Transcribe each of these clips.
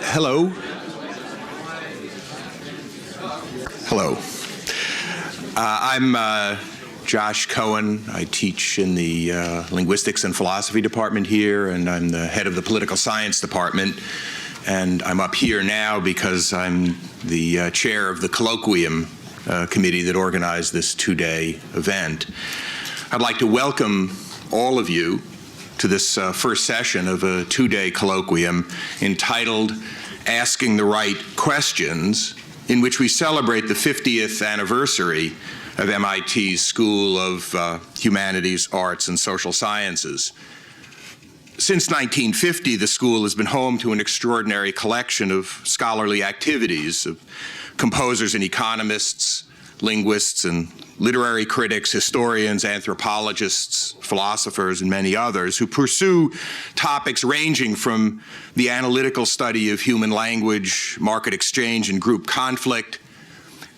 Hello. Hello. I'm Josh Cohen. I teach in the linguistics and philosophy department here, and I'm the head of the political science department. And I'm up here now because I'm the chair of the colloquium committee that organized this two-day event. I'd like to welcome all of you to this first session of a two-day colloquium entitled Asking the Right Questions, in which we celebrate the 50th anniversary of MIT's School of Humanities, Arts, and Social Sciences. Since 1950, the school has been home to an extraordinary collection of scholarly activities of composers and economists, linguists and literary critics, historians, anthropologists, philosophers, and many others who pursue topics ranging from the analytical study of human language, market exchange, and group conflict,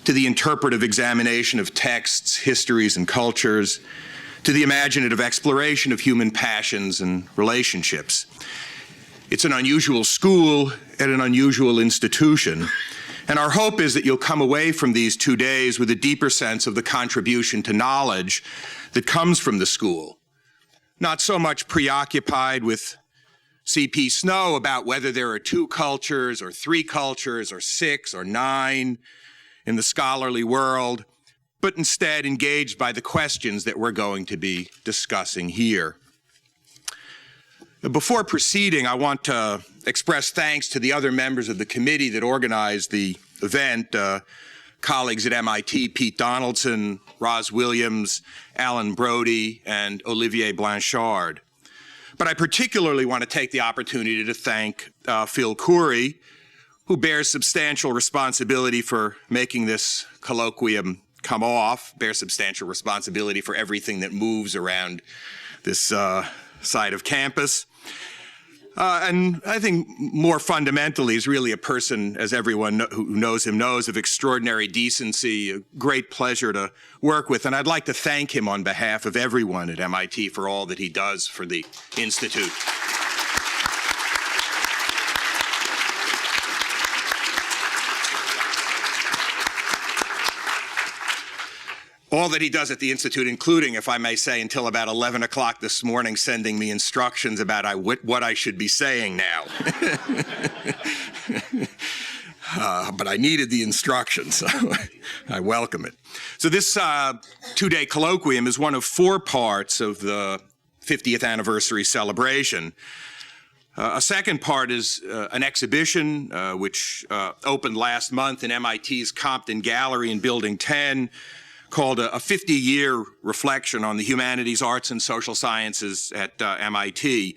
to the interpretive examination of texts, histories, and cultures, to the imaginative exploration of human passions and relationships. It's an unusual school at an unusual institution. And our hope is that you'll come away from these 2 days with a deeper sense of the contribution to knowledge that comes from the school. Not so much preoccupied with C.P. Snow about whether there are 2 cultures or 3 cultures or 6 or 9 in the scholarly world, but instead engaged by the questions that we're going to be discussing here. Before proceeding, I want to express thanks to the other members of the committee that organized the event, colleagues at MIT, Pete Donaldson, Roz Williams, Alan Brody, and Olivier Blanchard. But I particularly want to take the opportunity to thank Phil Khoury, who bears substantial responsibility for making this colloquium come off, bears substantial responsibility for everything that moves around this side of campus. And I think more fundamentally is really a person, as everyone who knows him knows, of extraordinary decency, a great pleasure to work with. And I'd like to thank him on behalf of everyone at MIT for all that he does for the Institute. All that he does at the Institute, including, if I may say, until about 11 o'clock this morning, sending me instructions about what I should be saying now. But I needed the instructions, so I welcome it. So this two-day colloquium is one of 4 parts of the 50th anniversary celebration. A second part is an exhibition which opened last month in MIT's Compton Gallery in Building 10, called a 50-year reflection on the humanities, arts, and social sciences at MIT.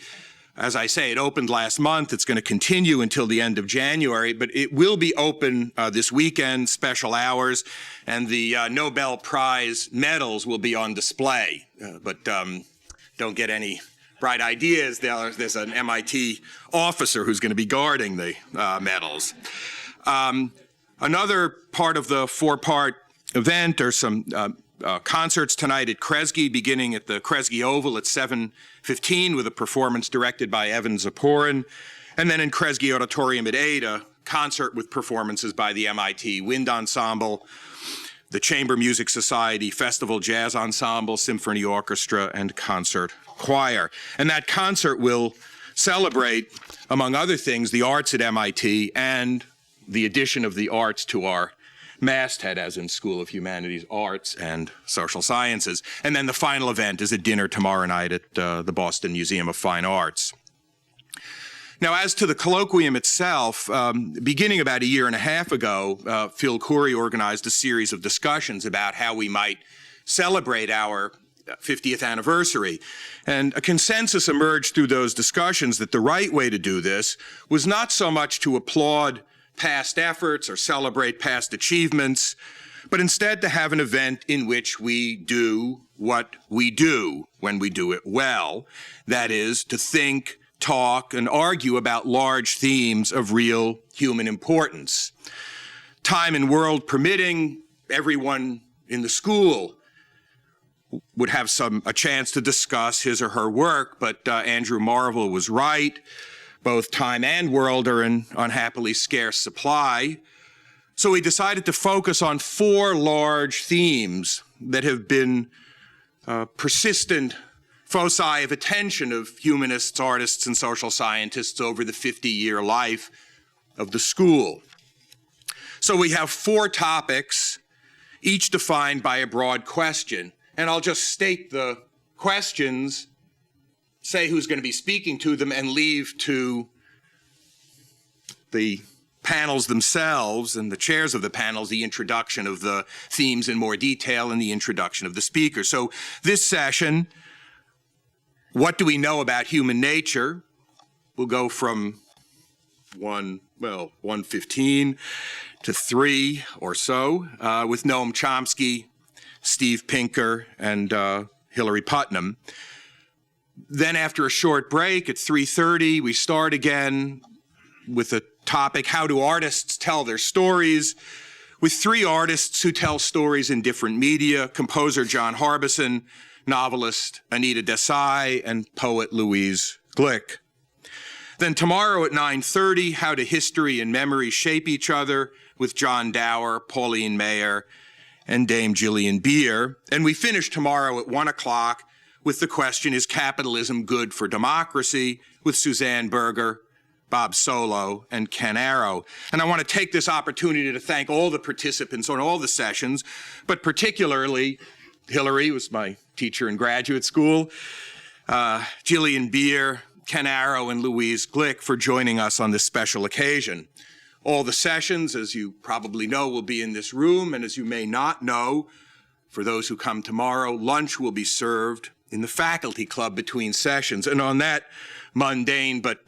As I say, it opened last month. It's going to continue until the end of January, but it will be open this weekend, special hours, and the Nobel Prize medals will be on display. But don't get any bright ideas. There's an MIT officer who's going to be guarding the medals. Another part of the 4-part event are some concerts tonight at Kresge, beginning at the Kresge Oval at 7:15 with a performance directed by Evan Zaporin, and then in Kresge Auditorium at 8, a concert with performances by the MIT Wind Ensemble, the Chamber Music Society, Festival Jazz Ensemble, Symphony Orchestra, and Concert Choir. And that concert will celebrate, among other things, the arts at MIT and the addition of the arts to our masthead, as in School of Humanities, Arts, and Social Sciences. And then the final event is a dinner tomorrow night at the Boston Museum of Fine Arts. Now, as to the colloquium itself, beginning about 1.5 years ago, Phil Khoury organized a series of discussions about how we might celebrate our 50th anniversary. And a consensus emerged through those discussions that the right way to do this was not so much to applaud past efforts or celebrate past achievements, but instead to have an event in which we do what we do when we do it well. That is, to think, talk, and argue about large themes of real human importance. Time and world permitting, everyone in the school would have a chance to discuss his or her work, but Andrew Marvell was right. both time and world are in unhappily scarce supply. So we decided to focus on 4 large themes that have been persistent foci of attention of humanists, artists, and social scientists over the 50-year life of the school. So we have 4 topics, each defined by a broad question. And I'll just state the questions, say who's going to be speaking to them, and leave to the panels themselves and the chairs of the panels the introduction of the themes in more detail and the introduction of the speaker. So this session, what do we know about human nature? We'll go from 1:15 to 3 or so with Noam Chomsky, Steve Pinker, and Hillary Putnam. Then after a short break at 3:30, we start again with the topic, how do artists tell their stories? With 3 artists who tell stories in different media, composer John Harbison, novelist Anita Desai, and poet Louise Glick. Then tomorrow at 9:30, how do history and memory shape each other, with John Dower, Pauline Mayer, and Dame Gillian Beer. And we finish tomorrow at 1 o'clock with the question, is capitalism good for democracy, with Suzanne Berger, Bob Solow, and Ken Arrow. And I want to take this opportunity to thank all the participants on all the sessions, but particularly Hillary, was my teacher in graduate school, Gillian Beer, Ken Arrow, and Louise Glick for joining us on this special occasion. All the sessions, as you probably know, will be in this room, and as you may not know, for those who come tomorrow, lunch will be served in the faculty club between sessions. And on that mundane but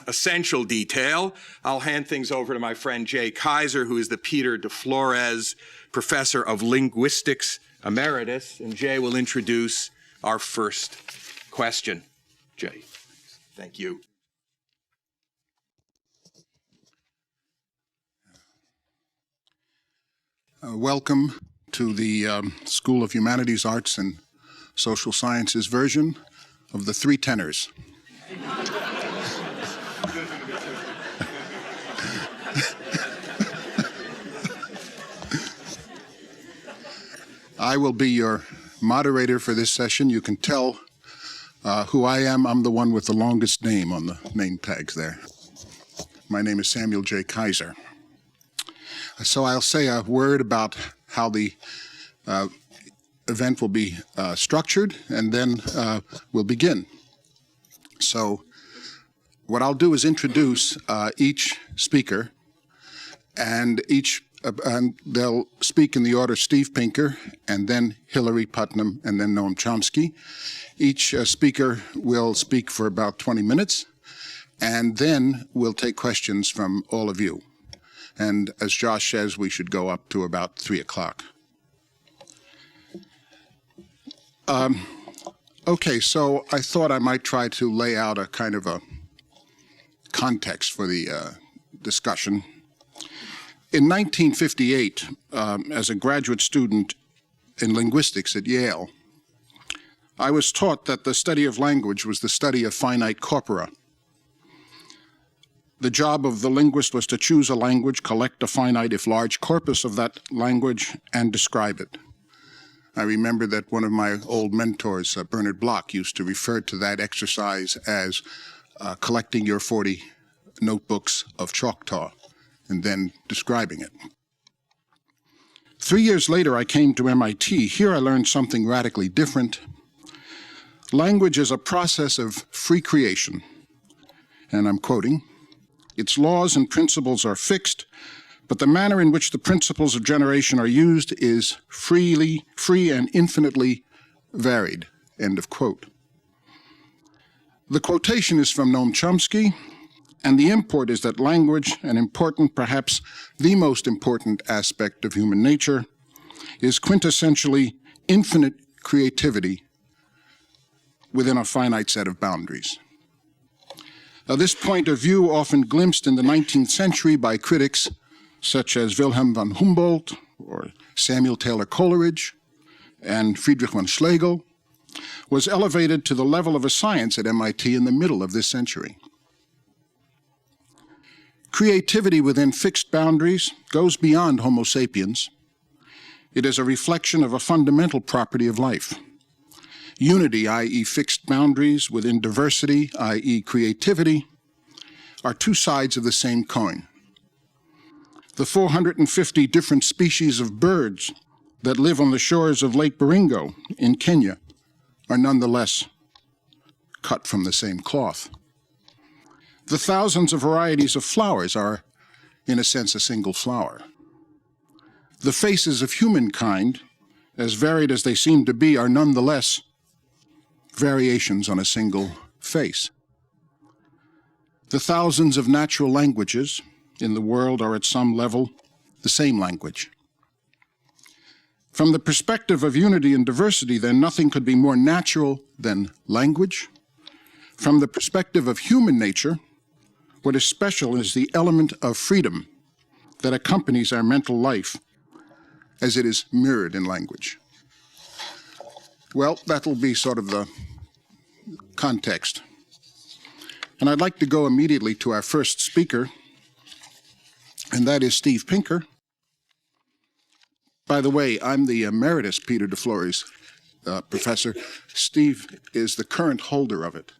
essential detail, I'll hand things over to my friend Jay Kaiser, who is the Peter de Flores Professor of Linguistics Emeritus, and Jay will introduce our first question. Jay, thank you. Welcome to the School of Humanities, Arts, and Social Sciences version of the 3 tenors. I will be your moderator for this session. You can tell who I am. I'm the one with the longest name on the name tags there. My name is Samuel J. Kaiser. So I'll say a word about how the event will be structured, and then we'll begin. So what I'll do is introduce each speaker, and they'll speak in the order Steve Pinker, and then Hillary Putnam, and then Noam Chomsky. Each speaker will speak for about 20 minutes, and then we'll take questions from all of you. And as Josh says, we should go up to about 3 o'clock. Okay, so I thought I might try to lay out a kind of a context for the discussion. In 1958, as a graduate student in linguistics at Yale, I was taught that the study of language was the study of finite corpora. The job of the linguist was to choose a language, collect a finite, if large, corpus of that language, and describe it. I remember that one of my old mentors, Bernard Bloch, used to refer to that exercise as collecting your 40 notebooks of Choctaw and then describing it. 3 years later, I came to MIT. Here I learned something radically different. Language is a process of free creation, and I'm quoting, "Its laws and principles are fixed, but the manner in which the principles of generation are used is free and infinitely varied," end of quote. The quotation is from Noam Chomsky, and the import is that language, an important, perhaps the most important aspect of human nature, is quintessentially infinite creativity within a finite set of boundaries. Now, this point of view, often glimpsed in the 19th century by critics such as Wilhelm von Humboldt or Samuel Taylor Coleridge and Friedrich von Schlegel, was elevated to the level of a science at MIT in the middle of this century. Creativity within fixed boundaries goes beyond Homo sapiens. It is a reflection of a fundamental property of life. Unity, i.e. fixed boundaries, within diversity, i.e. creativity, are two sides of the same coin. The 450 different species of birds that live on the shores of Lake Baringo in Kenya are nonetheless cut from the same cloth. The thousands of varieties of flowers are, in a sense, a single flower. The faces of humankind, as varied as they seem to be, are nonetheless variations on a single face. The thousands of natural languages in the world are at some level the same language. From the perspective of unity and diversity, then, nothing could be more natural than language. From the perspective of human nature, what is special is the element of freedom that accompanies our mental life as it is mirrored in language. Well, that'll be sort of the context. And I'd like to go immediately to our first speaker, and that is Steve Pinker. By the way, I'm the emeritus Peter de Flores professor. Steve is the current holder of it.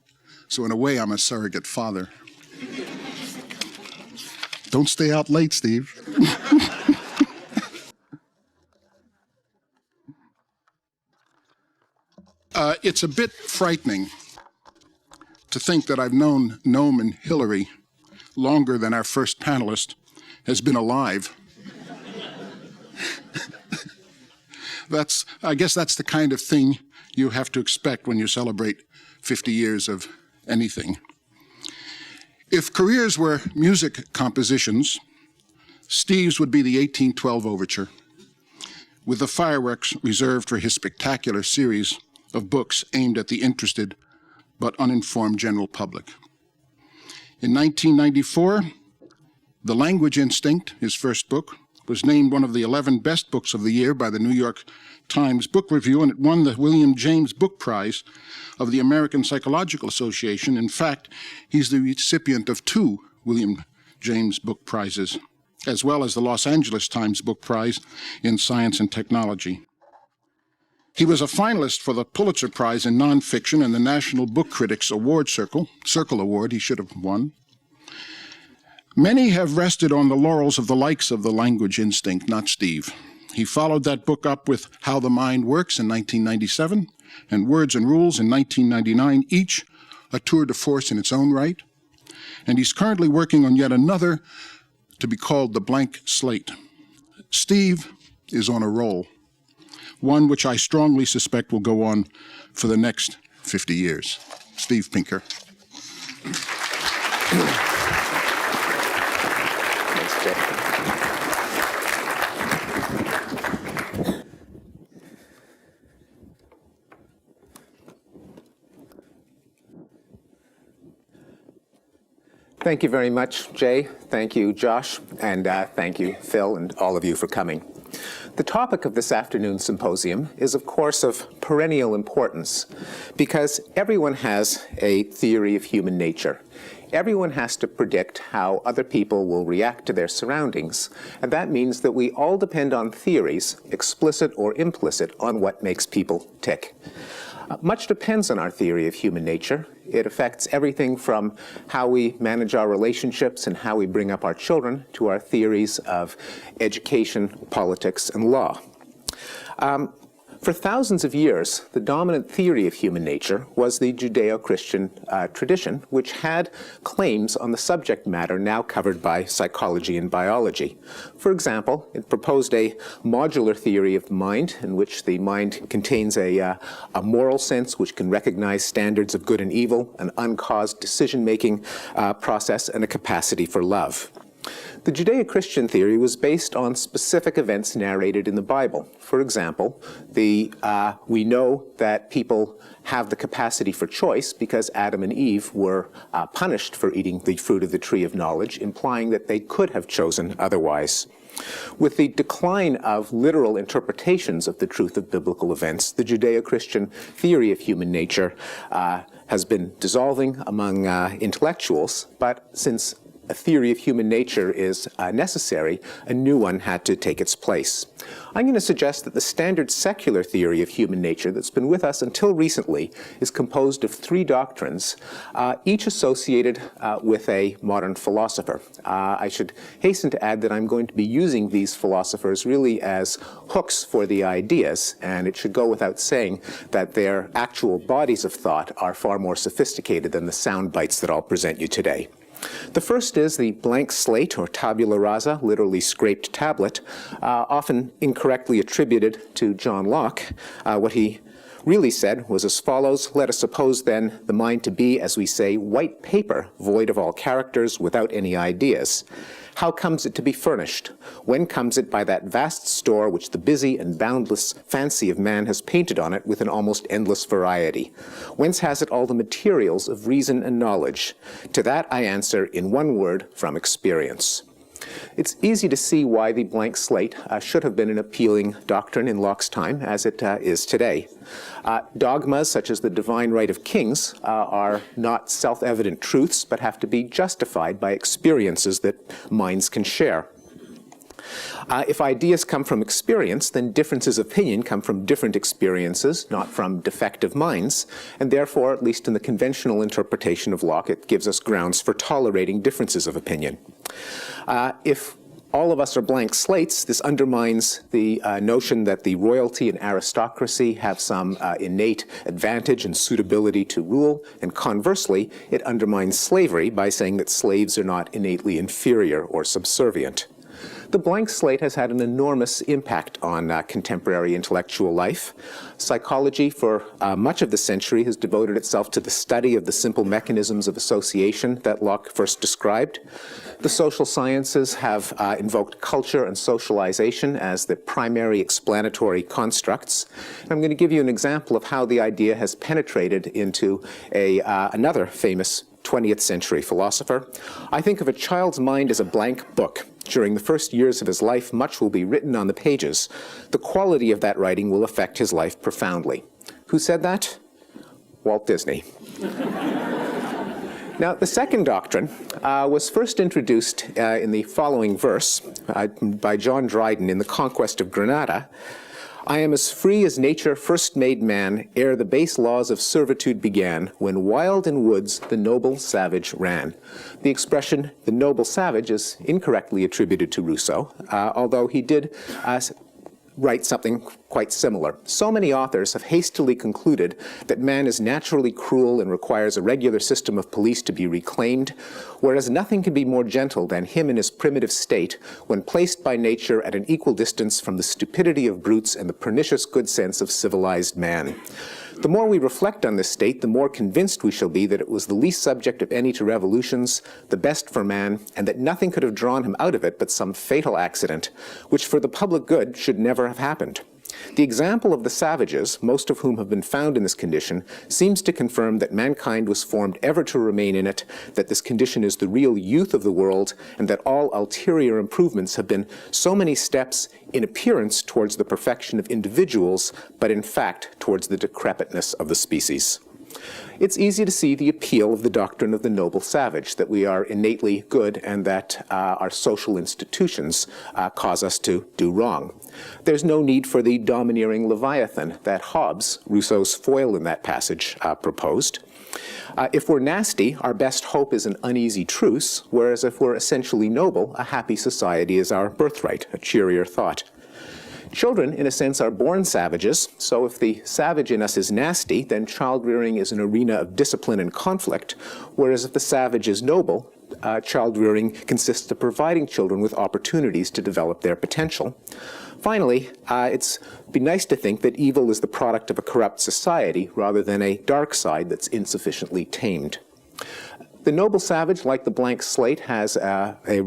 So in a way, I'm a surrogate father. Don't stay out late, Steve. It's a bit frightening to think that I've known Noam and Hillary longer than our first panelist has been alive. I guess that's the kind of thing you have to expect when you celebrate 50 years of anything. If careers were music compositions, Steve's would be the 1812 Overture, with the fireworks reserved for his spectacular series of books aimed at the interested but uninformed general public. In 1994, The Language Instinct, his first book, was named one of the 11 best books of the year by the New York Times Book Review, and it won the William James Book Prize of the American Psychological Association. In fact, he's the recipient of 2 William James Book Prizes, as well as the Los Angeles Times Book Prize in Science and Technology. He was a finalist for the Pulitzer Prize in Nonfiction and the National Book Critics Award Circle Award he should have won. Many have rested on the laurels of the likes of The Language Instinct, not Steve. He followed that book up with How the Mind Works in 1997 and Words and Rules in 1999, each a tour de force in its own right. And he's currently working on yet another to be called The Blank Slate. Steve is on a roll, one which I strongly suspect will go on for the next 50 years. Steve Pinker. Thank you very much, Jay. Thank you, Josh. And thank you, Phil, and all of you for coming. The topic of this afternoon's symposium is, of course, of perennial importance because everyone has a theory of human nature. Everyone has to predict how other people will react to their surroundings, and that means that we all depend on theories, explicit or implicit, on what makes people tick. Much depends on our theory of human nature. It affects everything from how we manage our relationships and how we bring up our children to our theories of education, politics, and law. For thousands of years, the dominant theory of human nature was the Judeo-Christian tradition, which had claims on the subject matter now covered by psychology and biology. For example, it proposed a modular theory of the mind, in which the mind contains a moral sense which can recognize standards of good and evil, an uncaused decision-making process, and a capacity for love. The Judeo-Christian theory was based on specific events narrated in the Bible. For example, we know that people have the capacity for choice because Adam and Eve were punished for eating the fruit of the tree of knowledge, implying that they could have chosen otherwise. With the decline of literal interpretations of the truth of biblical events, the Judeo-Christian theory of human nature has been dissolving among intellectuals, but since a theory of human nature is necessary, a new one had to take its place. I'm going to suggest that the standard secular theory of human nature that's been with us until recently is composed of three doctrines, each associated with a modern philosopher. I should hasten to add that I'm going to be using these philosophers really as hooks for the ideas, and it should go without saying that their actual bodies of thought are far more sophisticated than the sound bites that I'll present you today. The first is the blank slate, or tabula rasa, literally scraped tablet, often incorrectly attributed to John Locke. What he really said was as follows: let us suppose then the mind to be, as we say, white paper, void of all characters, without any ideas. How comes it to be furnished? When comes it by that vast store which the busy and boundless fancy of man has painted on it with an almost endless variety? Whence has it all the materials of reason and knowledge? To that I answer in one word, from experience. It's easy to see why the blank slate should have been an appealing doctrine in Locke's time, as it is today. Dogmas such as the divine right of kings are not self-evident truths, but have to be justified by experiences that minds can share. If ideas come from experience, then differences of opinion come from different experiences, not from defective minds, and therefore, at least in the conventional interpretation of Locke, it gives us grounds for tolerating differences of opinion. If all of us are blank slates, this undermines the notion that the royalty and aristocracy have some innate advantage and suitability to rule, and conversely, it undermines slavery by saying that slaves are not innately inferior or subservient. The blank slate has had an enormous impact on contemporary intellectual life. Psychology, for much of the century, has devoted itself to the study of the simple mechanisms of association that Locke first described. The social sciences have invoked culture and socialization as the primary explanatory constructs. And I'm going to give you an example of how the idea has penetrated into another famous 20th century philosopher. I think of a child's mind as a blank book. During the first years of his life, much will be written on the pages. The quality of that writing will affect his life profoundly. Who said that? Walt Disney. Now, the second doctrine was first introduced in the following verse by John Dryden in The Conquest of Granada. I am as free as nature first made man, ere the base laws of servitude began, when wild in woods the noble savage ran. The expression, the noble savage, is incorrectly attributed to Rousseau, although he did write something quite similar. So many authors have hastily concluded that man is naturally cruel and requires a regular system of police to be reclaimed, whereas nothing can be more gentle than him in his primitive state when placed by nature at an equal distance from the stupidity of brutes and the pernicious good sense of civilized man. The more we reflect on this state, the more convinced we shall be that it was the least subject of any to revolutions, the best for man, and that nothing could have drawn him out of it but some fatal accident, which for the public good should never have happened. The example of the savages, most of whom have been found in this condition, seems to confirm that mankind was formed ever to remain in it, that this condition is the real youth of the world, and that all ulterior improvements have been so many steps in appearance towards the perfection of individuals, but in fact towards the decrepitness of the species. It's easy to see the appeal of the doctrine of the noble savage, that we are innately good and that our social institutions cause us to do wrong. There's no need for the domineering Leviathan that Hobbes, Rousseau's foil in that passage, proposed. If we're nasty, our best hope is an uneasy truce, whereas if we're essentially noble, a happy society is our birthright, a cheerier thought. Children, in a sense, are born savages, so if the savage in us is nasty, then child-rearing is an arena of discipline and conflict, whereas if the savage is noble, child-rearing consists of providing children with opportunities to develop their potential. Finally, it'd be nice to think that evil is the product of a corrupt society rather than a dark side that's insufficiently tamed. The noble savage, like the blank slate, has a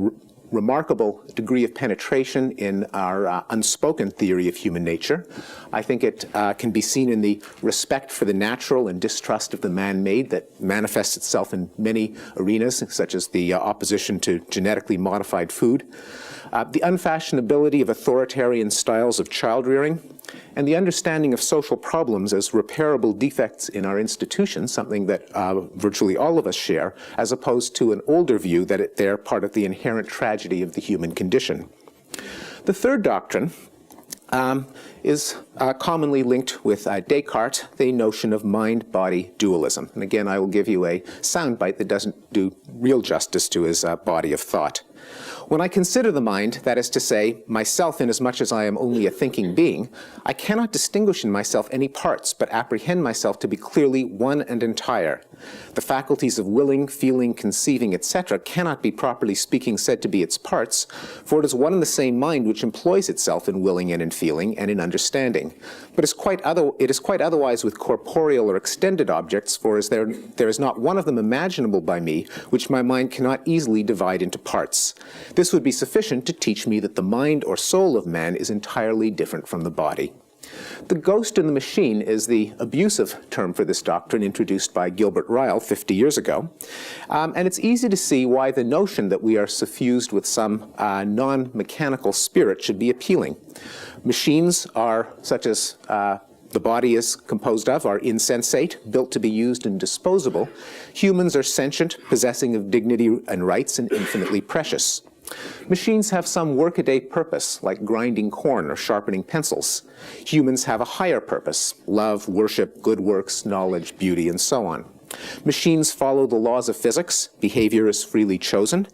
remarkable degree of penetration in our unspoken theory of human nature. I think it can be seen in the respect for the natural and distrust of the man-made that manifests itself in many arenas, such as the opposition to genetically modified food. The unfashionability of authoritarian styles of child-rearing, and the understanding of social problems as repairable defects in our institutions, something that virtually all of us share, as opposed to an older view that they're part of the inherent tragedy of the human condition. The third doctrine is commonly linked with Descartes, the notion of mind-body dualism. And again, I will give you a soundbite that doesn't do real justice to his body of thought. When I consider the mind, that is to say, myself inasmuch as I am only a thinking being, I cannot distinguish in myself any parts, but apprehend myself to be clearly one and entire. The faculties of willing, feeling, conceiving, etc. cannot be properly speaking said to be its parts, for it is one and the same mind which employs itself in willing and in feeling and in understanding. But it is quite otherwise with corporeal or extended objects, for there is not one of them imaginable by me, which my mind cannot easily divide into parts. This would be sufficient to teach me that the mind or soul of man is entirely different from the body. The ghost in the machine is the abusive term for this doctrine introduced by Gilbert Ryle 50 years ago. And it's easy to see why the notion that we are suffused with some non-mechanical spirit should be appealing. Machines are, such as the body is composed of, are insensate, built to be used and disposable. Humans are sentient, possessing of dignity and rights, and infinitely precious. Machines have some workaday purpose, like grinding corn or sharpening pencils. Humans have a higher purpose: love, worship, good works, knowledge, beauty, and so on. Machines follow the laws of physics. Behavior is freely chosen.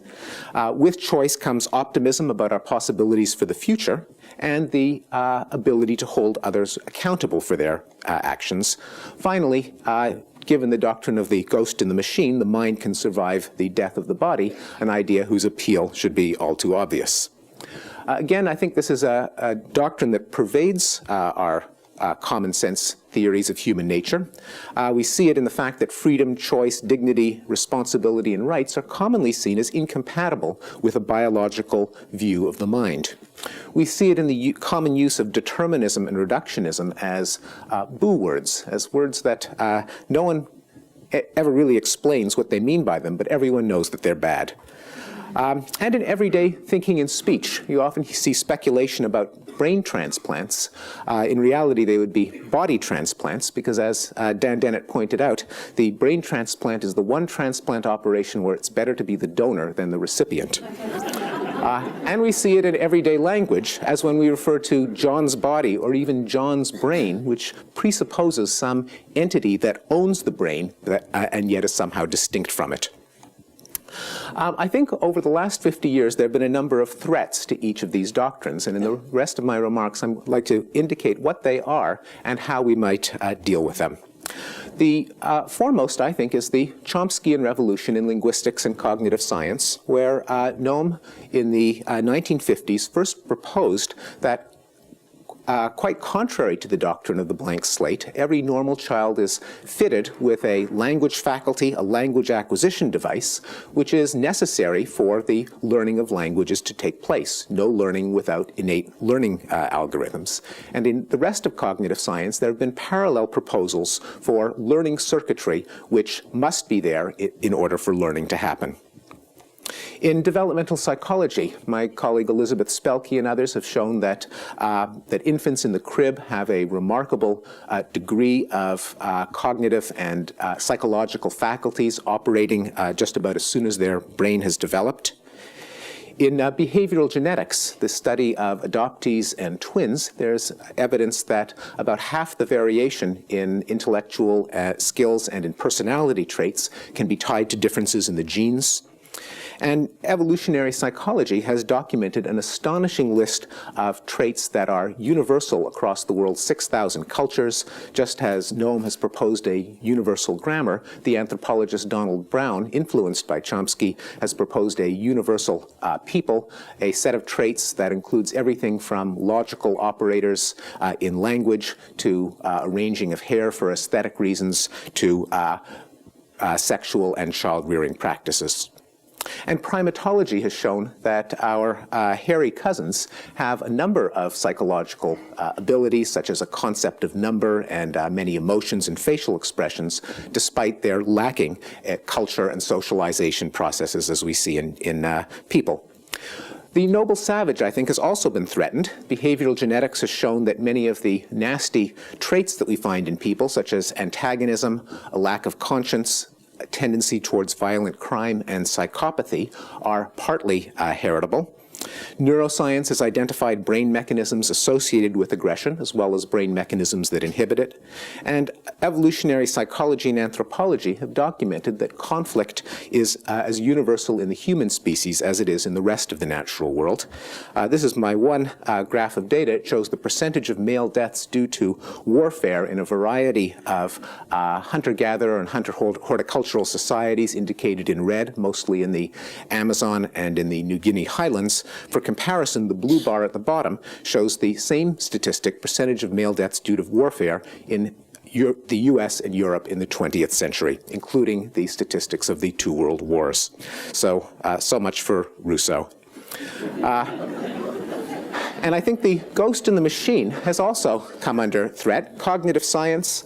With choice comes optimism about our possibilities for the future and the ability to hold others accountable for their actions. Finally, given the doctrine of the ghost in the machine, the mind can survive the death of the body, an idea whose appeal should be all too obvious. Again, I think this is a doctrine that pervades our common sense theories of human nature. We see it in the fact that freedom, choice, dignity, responsibility, and rights are commonly seen as incompatible with a biological view of the mind. We see it in the common use of determinism and reductionism as boo words, as words that no one ever really explains what they mean by them, but everyone knows that they're bad. And in everyday thinking and speech, you often see speculation about brain transplants. In reality, they would be body transplants, because as Dan Dennett pointed out, the brain transplant is the one transplant operation where it's better to be the donor than the recipient. And we see it in everyday language, as when we refer to John's body or even John's brain, which presupposes some entity that owns the brain and yet is somehow distinct from it. I think over the last 50 years, there have been a number of threats to each of these doctrines, and in the rest of my remarks, I'd like to indicate what they are and how we might deal with them. The foremost, I think, is the Chomskyan revolution in linguistics and cognitive science, where Noam, in the 1950s, first proposed that quite contrary to the doctrine of the blank slate, every normal child is fitted with a language faculty, a language acquisition device, which is necessary for the learning of languages to take place. No learning without innate learning algorithms. And in the rest of cognitive science, there have been parallel proposals for learning circuitry, which must be there in order for learning to happen. In developmental psychology, my colleague Elizabeth Spelke and others have shown that infants in the crib have a remarkable degree of cognitive and psychological faculties operating just about as soon as their brain has developed. In behavioral genetics, the study of adoptees and twins, there's evidence that about half the variation in intellectual skills and in personality traits can be tied to differences in the genes. And evolutionary psychology has documented an astonishing list of traits that are universal across the world's 6,000 cultures. Just as Noam has proposed a universal grammar, the anthropologist Donald Brown, influenced by Chomsky, has proposed a universal people, a set of traits that includes everything from logical operators in language to arranging of hair for aesthetic reasons to sexual and child-rearing practices. And primatology has shown that our hairy cousins have a number of psychological abilities, such as a concept of number and many emotions and facial expressions, despite their lacking culture and socialization processes as we see in people. The noble savage, I think, has also been threatened. Behavioral genetics has shown that many of the nasty traits that we find in people, such as antagonism, a lack of conscience, a tendency towards violent crime, and psychopathy, are partly heritable. Neuroscience has identified brain mechanisms associated with aggression, as well as brain mechanisms that inhibit it. And evolutionary psychology and anthropology have documented that conflict is as universal in the human species as it is in the rest of the natural world. This is my one graph of data. It shows the percentage of male deaths due to warfare in a variety of hunter-gatherer and hunter-horticultural societies, indicated in red, mostly in the Amazon and in the New Guinea highlands. For comparison, the blue bar at the bottom shows the same statistic, percentage of male deaths due to warfare in the US and Europe in the 20th century, including the statistics of the 2 world wars. So, so much for Rousseau. And I think the ghost in the machine has also come under threat. Cognitive science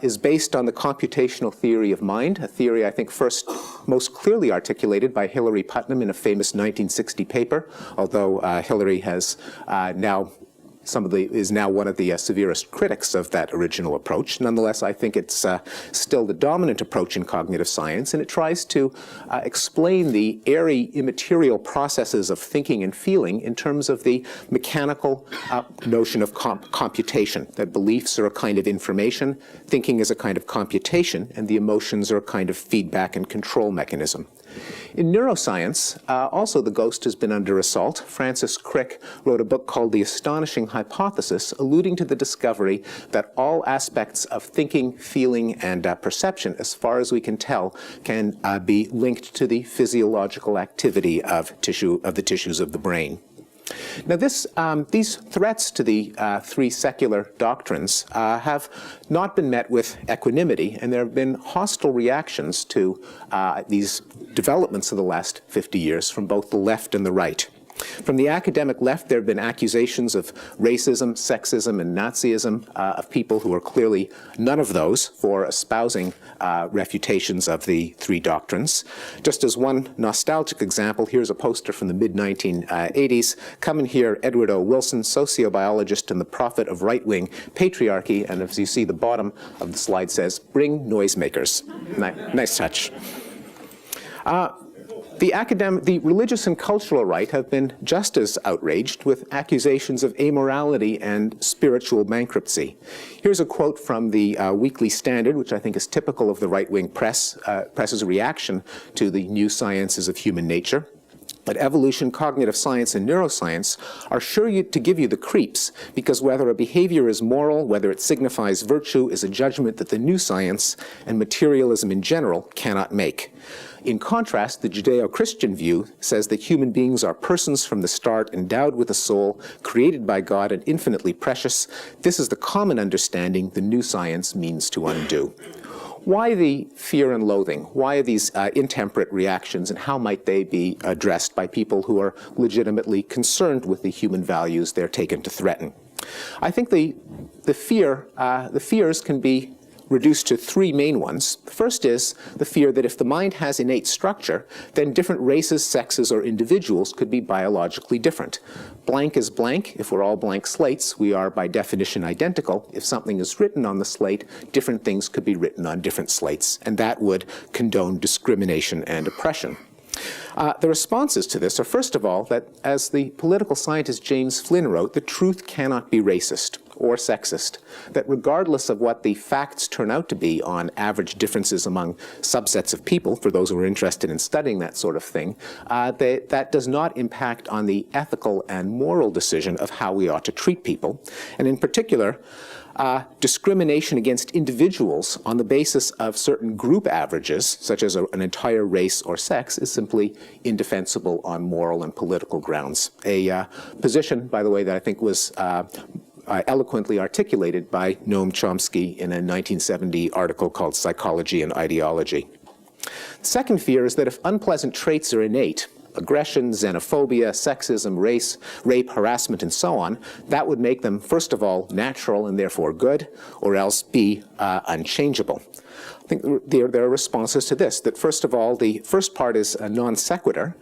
is based on the computational theory of mind, a theory I think first most clearly articulated by Hillary Putnam in a famous 1960 paper, although Hillary has is now one of the severest critics of that original approach. Nonetheless, I think it's still the dominant approach in cognitive science, and it tries to explain the airy, immaterial processes of thinking and feeling in terms of the mechanical notion of computation, that beliefs are a kind of information, thinking is a kind of computation, and the emotions are a kind of feedback and control mechanism. In neuroscience, also the ghost has been under assault. Francis Crick wrote a book called The Astonishing Hypothesis, alluding to the discovery that all aspects of thinking, feeling, and perception, as far as we can tell, can be linked to the physiological activity of the tissues of the brain. Now, these threats to the 3 secular doctrines have not been met with equanimity, and there have been hostile reactions to these developments of the last 50 years from both the left and the right. From the academic left, there have been accusations of racism, sexism, and Nazism of people who are clearly none of those for espousing refutations of the 3 doctrines. Just as one nostalgic example, here's a poster from the mid-1980s. Come and hear Edward O. Wilson, sociobiologist and the prophet of right-wing patriarchy. And as you see, the bottom of the slide says, "Bring noisemakers." Nice touch. The religious and cultural right have been just as outraged, with accusations of amorality and spiritual bankruptcy. Here's a quote from the Weekly Standard, which I think is typical of the right-wing press's reaction to the new sciences of human nature. But evolution, cognitive science, and neuroscience are sure to give you the creeps, because whether a behavior is moral, whether it signifies virtue, is a judgment that the new science and materialism in general cannot make. In contrast, the Judeo-Christian view says that human beings are persons from the start, endowed with a soul, created by God and infinitely precious. This is the common understanding the new science means to undo. Why the fear and loathing? Why these intemperate reactions, and how might they be addressed by people who are legitimately concerned with the human values they're taken to threaten? I think the fears can be reduced to 3 main ones. The first is the fear that if the mind has innate structure, then different races, sexes, or individuals could be biologically different. Blank is blank. If we're all blank slates, we are by definition identical. If something is written on the slate, different things could be written on different slates, and that would condone discrimination and oppression. The responses to this are, first of all, that as the political scientist James Flynn wrote, the truth cannot be racist or sexist, that regardless of what the facts turn out to be on average differences among subsets of people, for those who are interested in studying that sort of thing, that does not impact on the ethical and moral decision of how we ought to treat people. And in particular, discrimination against individuals on the basis of certain group averages, such as an entire race or sex, is simply indefensible on moral and political grounds. A position, by the way, that I think was eloquently articulated by Noam Chomsky in a 1970 article called Psychology and Ideology. The second fear is that if unpleasant traits are innate, aggression, xenophobia, sexism, race, rape, harassment, and so on, that would make them, first of all, natural and therefore good, or else be unchangeable. I think there are responses to this, that first of all, the first part is a non sequitur.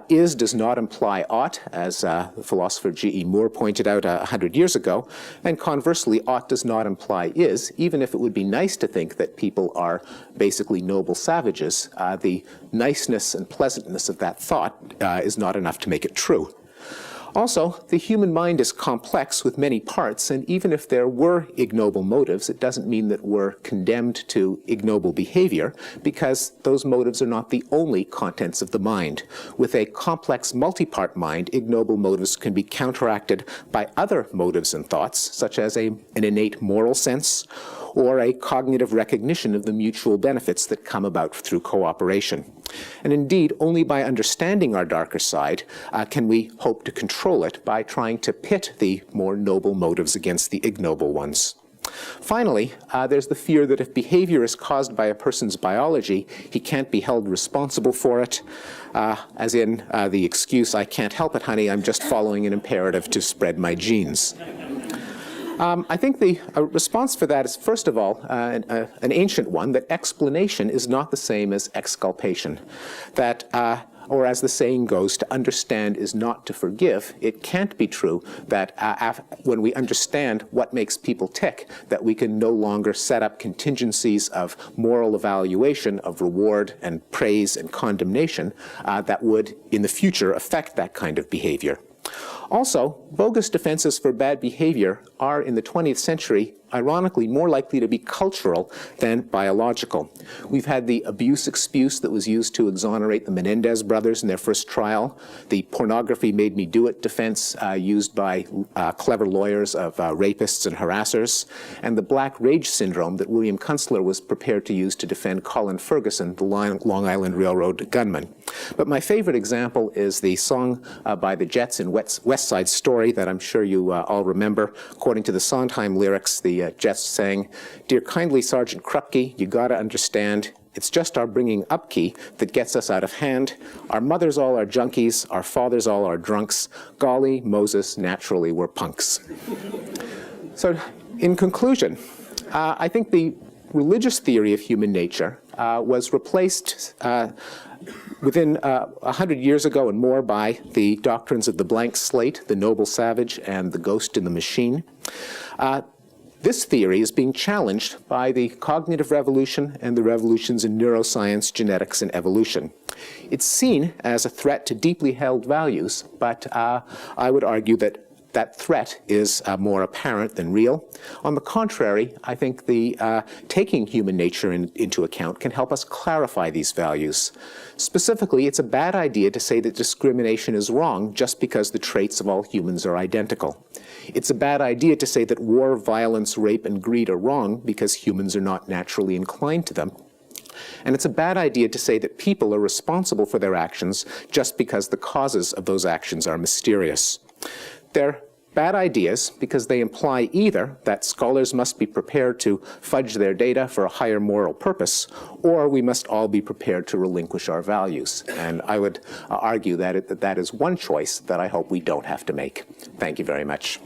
Is does not imply ought, as the philosopher G.E. Moore pointed out 100 years ago, and conversely, ought does not imply is, even if it would be nice to think that people are basically noble savages, the niceness and pleasantness of that thought is not enough to make it true. Also, the human mind is complex with many parts, and even if there were ignoble motives, it doesn't mean that we're condemned to ignoble behavior, because those motives are not the only contents of the mind. With a complex multi-part mind, ignoble motives can be counteracted by other motives and thoughts, such as an innate moral sense, or a cognitive recognition of the mutual benefits that come about through cooperation. And indeed, only by understanding our darker side can we hope to control it by trying to pit the more noble motives against the ignoble ones. Finally, there's the fear that if behavior is caused by a person's biology, he can't be held responsible for it, as in the excuse, "I can't help it, honey, I'm just following an imperative to spread my genes." I think the response for that is, first of all, an ancient one, that explanation is not the same as exculpation. That, or as the saying goes, to understand is not to forgive. It can't be true that when we understand what makes people tick, that we can no longer set up contingencies of moral evaluation, of reward and praise and condemnation that would, in the future, affect that kind of behavior. Also, bogus defenses for bad behavior are, in the 20th century, ironically more likely to be cultural than biological. We've had the abuse excuse that was used to exonerate the Menendez brothers in their first trial, the pornography made me do it defense used by clever lawyers of rapists and harassers, and the black rage syndrome that William Kunstler was prepared to use to defend Colin Ferguson, the Long Island Railroad gunman. But my favorite example is the song by the Jets in West Side Story that I'm sure you all remember. According to the Sondheim lyrics, the Jets sang, "Dear kindly Sergeant Krupke, you gotta understand, it's just our bringing up key that gets us out of hand. Our mothers all are junkies, our fathers all are drunks. Golly, Moses, naturally we're punks." So, in conclusion, I think the religious theory of human nature was replaced within 100 years ago and more by the doctrines of the blank slate, the noble savage, and the ghost in the machine. This theory is being challenged by the cognitive revolution and the revolutions in neuroscience, genetics, and evolution. It's seen as a threat to deeply held values, but I would argue that that threat is more apparent than real. On the contrary, I think the taking human nature into account can help us clarify these values. Specifically, it's a bad idea to say that discrimination is wrong just because the traits of all humans are identical. It's a bad idea to say that war, violence, rape, and greed are wrong because humans are not naturally inclined to them. And it's a bad idea to say that people are responsible for their actions just because the causes of those actions are mysterious. They're bad ideas because they imply either that scholars must be prepared to fudge their data for a higher moral purpose, or we must all be prepared to relinquish our values. And I would argue that that is one choice that I hope we don't have to make. Thank you very much.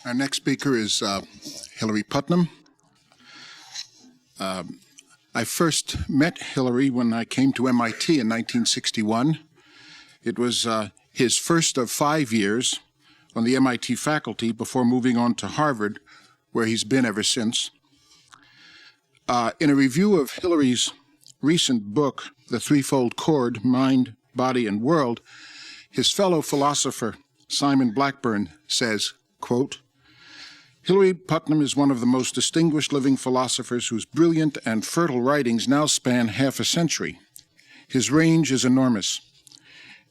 Our next speaker is Hillary Putnam. I first met Hillary when I came to MIT in 1961. It was his first of 5 years on the MIT faculty before moving on to Harvard, where he's been ever since. In a review of Hillary's recent book, The Threefold Chord, Mind, Body, and World, his fellow philosopher, Simon Blackburn, says, quote, "Hillary Putnam is one of the most distinguished living philosophers whose brilliant and fertile writings now span half a century. His range is enormous.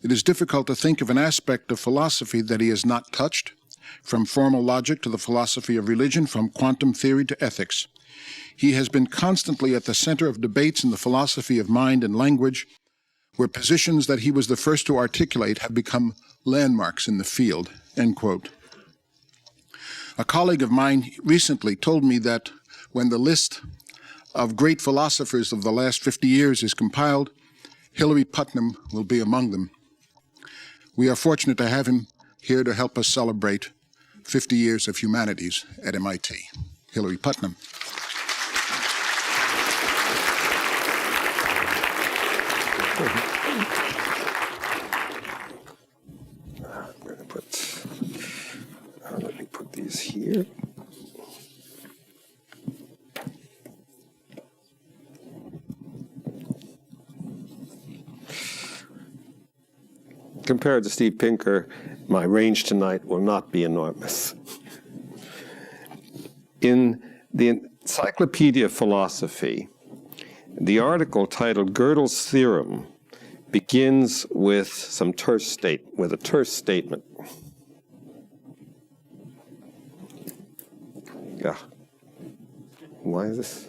It is difficult to think of an aspect of philosophy that he has not touched, from formal logic to the philosophy of religion, from quantum theory to ethics. He has been constantly at the center of debates in the philosophy of mind and language, where positions that he was the first to articulate have become landmarks in the field," end quote. A colleague of mine recently told me that When the list of great philosophers of the last 50 years is compiled, Hillary Putnam will be among them. We are fortunate to have him here to help us celebrate 50 years of humanities at MIT. Hillary Putnam. Let me put these here. Compared to Steve Pinker, my range tonight will not be enormous. In the Encyclopedia of Philosophy, the article titled Gödel's Theorem begins with a terse statement. Yeah. Why is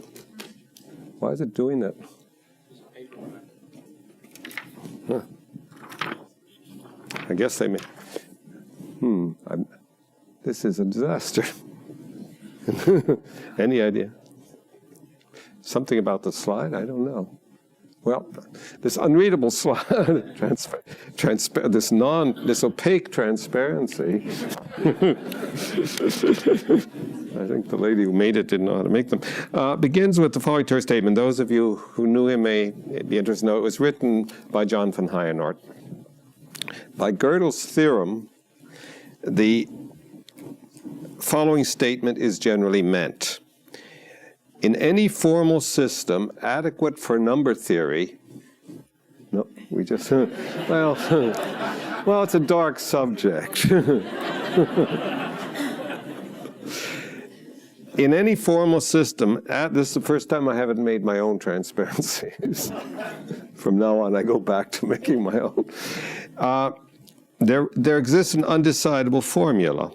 it doing that? Huh. I guess they may. This is a disaster. Any idea? Something about the slide? I don't know. Well, this unreadable slide, this opaque transparency. I think the lady who made it didn't know how to make them. Begins with the following terse statement. Those of you who knew him may be interested to know it was written by John von Heyenort. By Gödel's theorem, the following statement is generally meant. In any formal system adequate for number theory, no, we just, well, it's a dark subject. In any formal system, this is the first time I haven't made my own transparencies. From now on, I go back to making my own. There exists an undecidable formula.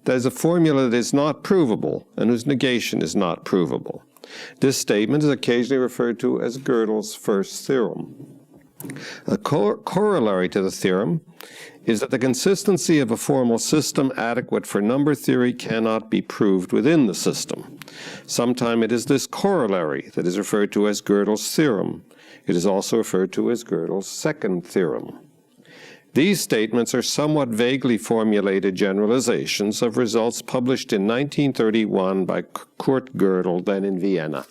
That is a formula that is not provable and whose negation is not provable. This statement is occasionally referred to as Gödel's first theorem. A corollary to the theorem is that the consistency of a formal system adequate for number theory cannot be proved within the system. Sometimes it is this corollary that is referred to as Gödel's theorem. It is also referred to as Gödel's second theorem. These statements are somewhat vaguely formulated generalizations of results published in 1931 by Kurt Gödel, then in Vienna.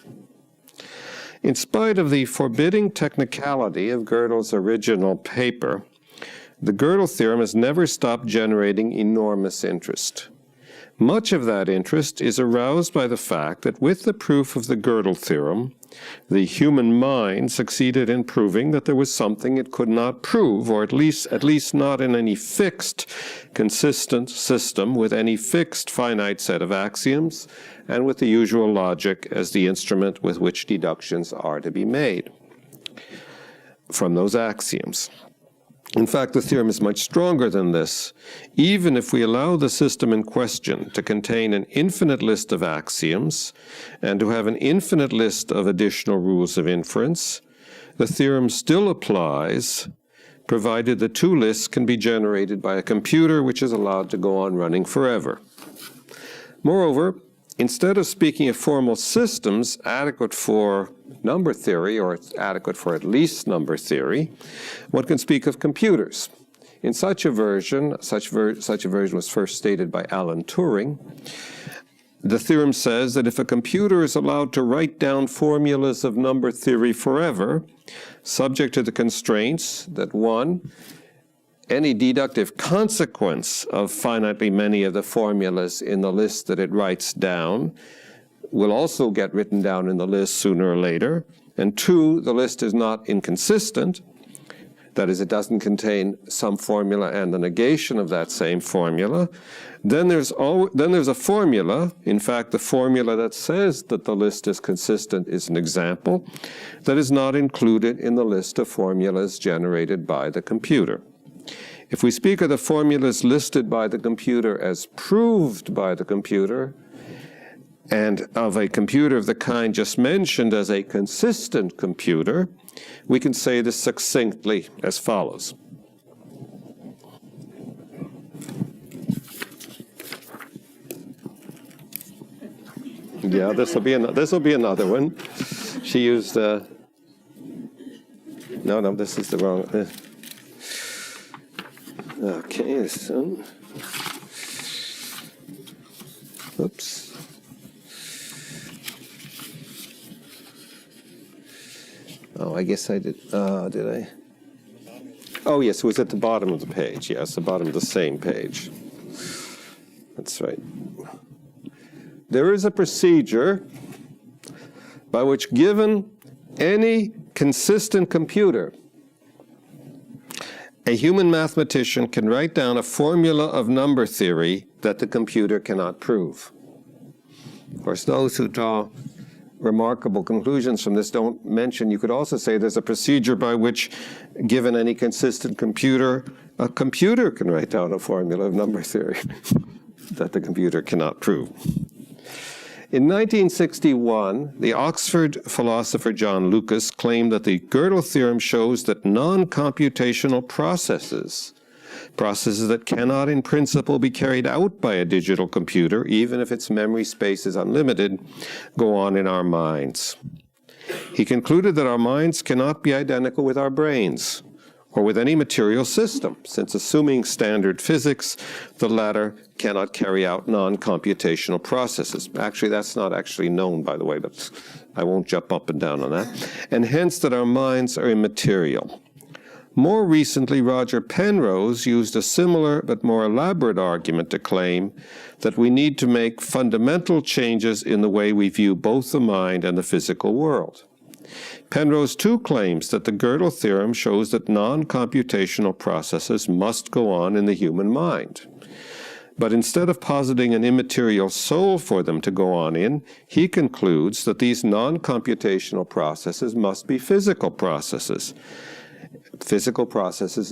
In spite of the forbidding technicality of Gödel's original paper, the Gödel theorem has never stopped generating enormous interest. Much of that interest is aroused by the fact that with the proof of the Gödel theorem, the human mind succeeded in proving that there was something it could not prove, or at least not in any fixed, consistent system with any fixed finite set of axioms, and with the usual logic as the instrument with which deductions are to be made from those axioms. In fact, the theorem is much stronger than this. Even if we allow the system in question to contain an infinite list of axioms and to have an infinite list of additional rules of inference, the theorem still applies, provided the two lists can be generated by a computer which is allowed to go on running forever. Moreover, instead of speaking of formal systems adequate for number theory, or adequate for at least number theory, one can speak of computers. In such a version was first stated by Alan Turing. The theorem says that if a computer is allowed to write down formulas of number theory forever, subject to the constraints that 1, any deductive consequence of finitely many of the formulas in the list that it writes down will also get written down in the list sooner or later, and 2, the list is not inconsistent, that is, it doesn't contain some formula and the negation of that same formula, then there's a formula, in fact the formula that says that the list is consistent is an example, that is not included in the list of formulas generated by the computer. If we speak of the formulas listed by the computer as proved by the computer, and of a computer of the kind just mentioned as a consistent computer, we can say this succinctly as follows. Yeah, this will be another one. She used no, this is the wrong. Okay, so oops. Oh, I guess I did. Did I? Oh, yes, it was at the bottom of the page. Yes, the bottom of the same page. That's right. There is a procedure by which, given any consistent computer, a human mathematician can write down a formula of number theory that the computer cannot prove. Of course, those who draw remarkable conclusions from this don't mention, you could also say there's a procedure by which, given any consistent computer, a computer can write down a formula of number theory that the computer cannot prove. In 1961, the Oxford philosopher John Lucas claimed that the Gödel theorem shows that non-computational processes that cannot in principle be carried out by a digital computer, even if its memory space is unlimited, go on in our minds. He concluded that our minds cannot be identical with our brains or with any material system, since assuming standard physics, the latter cannot carry out non-computational processes. Actually, that's not actually known, by the way, but I won't jump up and down on that. And hence that our minds are immaterial. More recently, Roger Penrose used a similar but more elaborate argument to claim that we need to make fundamental changes in the way we view both the mind and the physical world. Penrose too claims that the Gödel theorem shows that non-computational processes must go on in the human mind. But instead of positing an immaterial soul for them to go on in, he concludes that these non-computational processes must be physical processes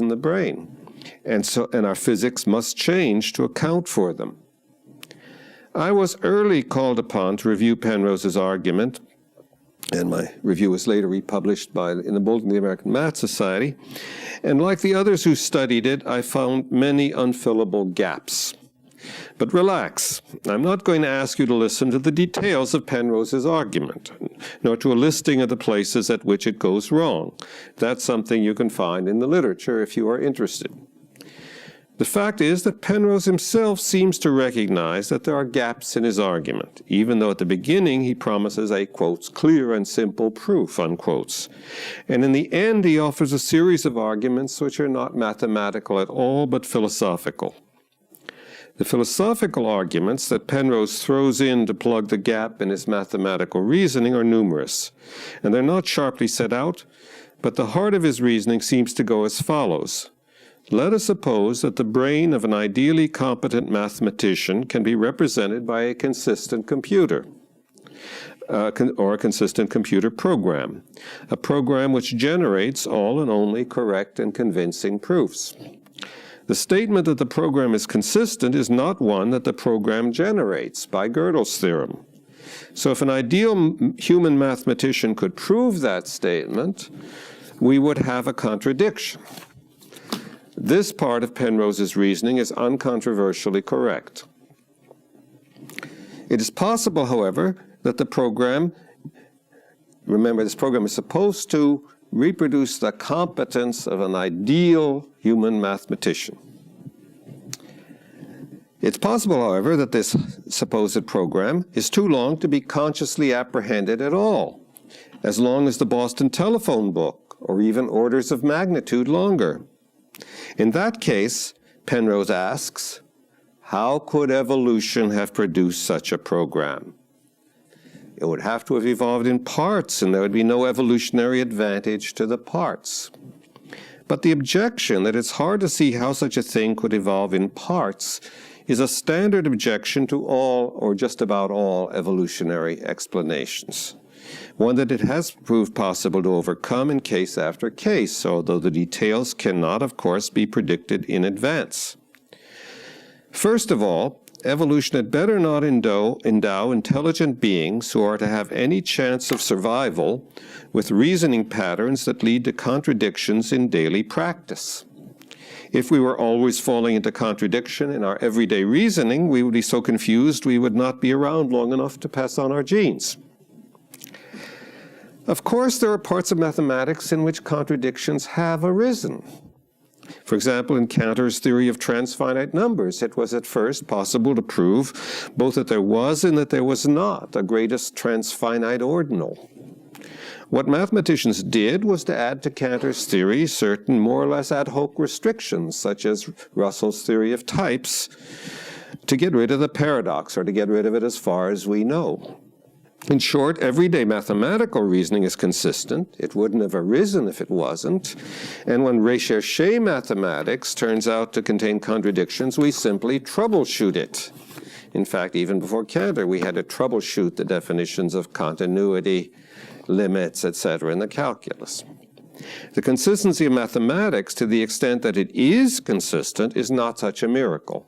in the brain. And our physics must change to account for them. I was early called upon to review Penrose's argument, and my review was later republished in the Bulletin of the American Math Society. And like the others who studied it, I found many unfillable gaps. But relax, I'm not going to ask you to listen to the details of Penrose's argument, nor to a listing of the places at which it goes wrong. That's something you can find in the literature if you are interested. The fact is that Penrose himself seems to recognize that there are gaps in his argument, even though at the beginning he promises a, quotes, clear and simple proof, unquotes. And in the end, he offers a series of arguments which are not mathematical at all, but philosophical. The philosophical arguments that Penrose throws in to plug the gap in his mathematical reasoning are numerous, and they're not sharply set out, but the heart of his reasoning seems to go as follows. Let us suppose that the brain of an ideally competent mathematician can be represented by a consistent computer, or a consistent computer program, a program which generates all and only correct and convincing proofs. The statement that the program is consistent is not one that the program generates by Gödel's theorem. So if an ideal human mathematician could prove that statement, we would have a contradiction. This part of Penrose's reasoning is uncontroversially correct. It is possible, however, that the program, remember this program is supposed to reproduce the competence of an ideal human mathematician. It's possible, however, that this supposed program is too long to be consciously apprehended at all, as long as the Boston telephone book, or even orders of magnitude longer. In that case, Penrose asks, how could evolution have produced such a program? It would have to have evolved in parts, and there would be no evolutionary advantage to the parts. But the objection that it's hard to see how such a thing could evolve in parts is a standard objection to all, or just about all, evolutionary explanations. One that it has proved possible to overcome in case after case, although the details cannot, of course, be predicted in advance. First of all, evolution had better not endow intelligent beings who are to have any chance of survival with reasoning patterns that lead to contradictions in daily practice. If we were always falling into contradiction in our everyday reasoning, we would be so confused we would not be around long enough to pass on our genes. Of course, there are parts of mathematics in which contradictions have arisen. For example, in Cantor's theory of transfinite numbers, it was at first possible to prove both that there was and that there was not a greatest transfinite ordinal. What mathematicians did was to add to Cantor's theory certain more or less ad hoc restrictions, such as Russell's theory of types, to get rid of the paradox, or to get rid of it as far as we know. In short, everyday mathematical reasoning is consistent. It wouldn't have arisen if it wasn't. And when recherche mathematics turns out to contain contradictions, we simply troubleshoot it. In fact, even before Cantor, we had to troubleshoot the definitions of continuity, limits, etc. in the calculus. The consistency of mathematics, to the extent that it is consistent, is not such a miracle.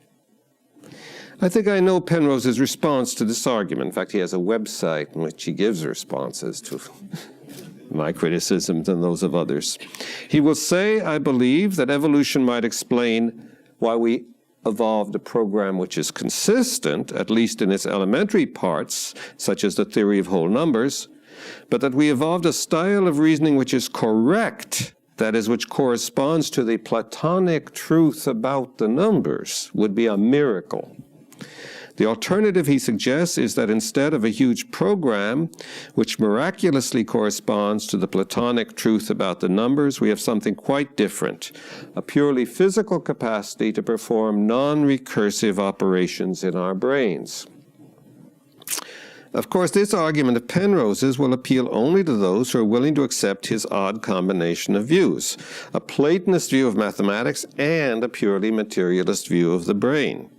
I think I know Penrose's response to this argument. In fact, he has a website in which he gives responses to my criticisms and those of others. He will say, I believe, that evolution might explain why we evolved a program which is consistent, at least in its elementary parts, such as the theory of whole numbers, but that we evolved a style of reasoning which is correct, that is, which corresponds to the Platonic truth about the numbers, would be a miracle. The alternative, he suggests, is that instead of a huge program which miraculously corresponds to the Platonic truth about the numbers, we have something quite different, a purely physical capacity to perform non-recursive operations in our brains. Of course, this argument of Penrose's will appeal only to those who are willing to accept his odd combination of views, a Platonist view of mathematics and a purely materialist view of the brain.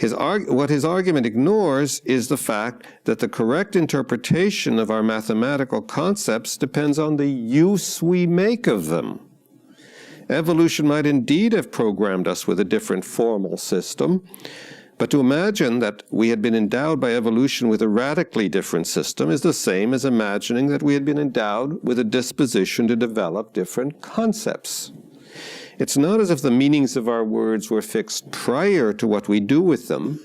What his argument ignores is the fact that the correct interpretation of our mathematical concepts depends on the use we make of them. Evolution might indeed have programmed us with a different formal system, but to imagine that we had been endowed by evolution with a radically different system is the same as imagining that we had been endowed with a disposition to develop different concepts. It's not as if the meanings of our words were fixed prior to what we do with them,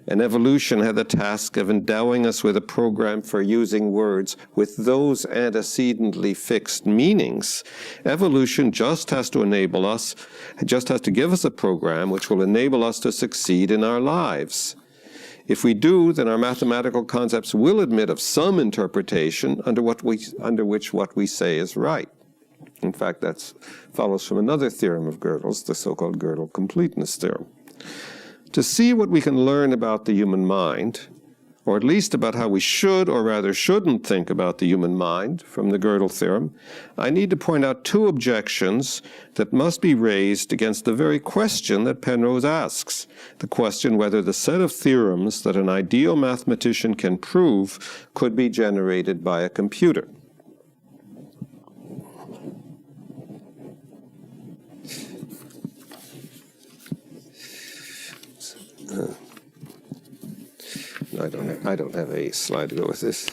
and evolution had the task of endowing us with a program for using words with those antecedently fixed meanings. Evolution just has to enable us, just has to give us a program which will enable us to succeed in our lives. If we do, then our mathematical concepts will admit of some interpretation under which what we say is right. In fact, that follows from another theorem of Gödel's, the so-called Gödel completeness theorem. To see what we can learn about the human mind, or at least about how we should or rather shouldn't think about the human mind from the Gödel theorem, I need to point out two objections that must be raised against the very question that Penrose asks, the question whether the set of theorems that an ideal mathematician can prove could be generated by a computer. I don't have a slide to go with this.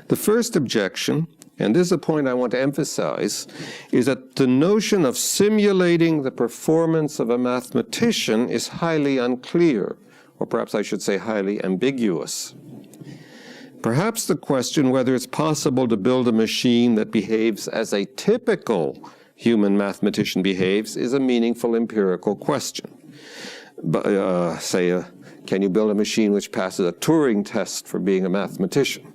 The first objection, and this is a point I want to emphasize, is that the notion of simulating the performance of a mathematician is highly unclear, or perhaps I should say highly ambiguous. Perhaps the question whether it's possible to build a machine that behaves as a typical human mathematician behaves is a meaningful empirical question. Can you build a machine which passes a Turing test for being a mathematician?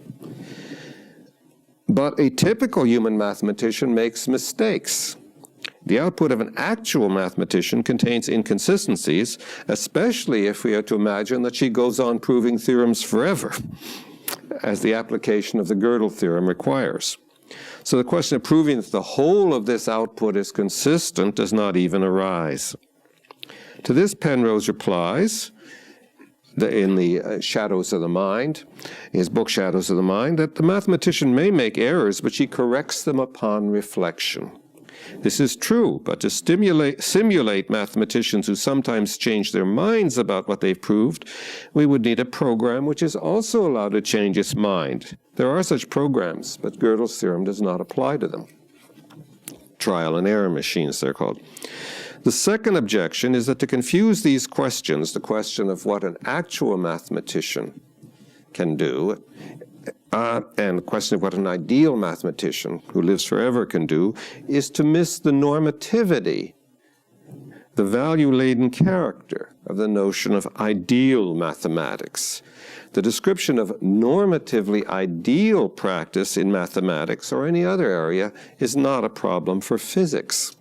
But a typical human mathematician makes mistakes. The output of an actual mathematician contains inconsistencies, especially if we are to imagine that she goes on proving theorems forever, as the application of the Gödel theorem requires. So the question of proving that the whole of this output is consistent does not even arise. To this, Penrose replies, in the Shadows of the Mind, his book Shadows of the Mind, that the mathematician may make errors, but she corrects them upon reflection. This is true, but to simulate mathematicians who sometimes change their minds about what they've proved, we would need a program which is also allowed to change its mind. There are such programs, but Gödel's theorem does not apply to them. Trial and error machines, they're called. The second objection is that to confuse these questions, the question of what an actual mathematician can do, and the question of what an ideal mathematician who lives forever can do, is to miss the normativity, the value-laden character of the notion of ideal mathematics. The description of normatively ideal practice in mathematics or any other area is not a problem for physics.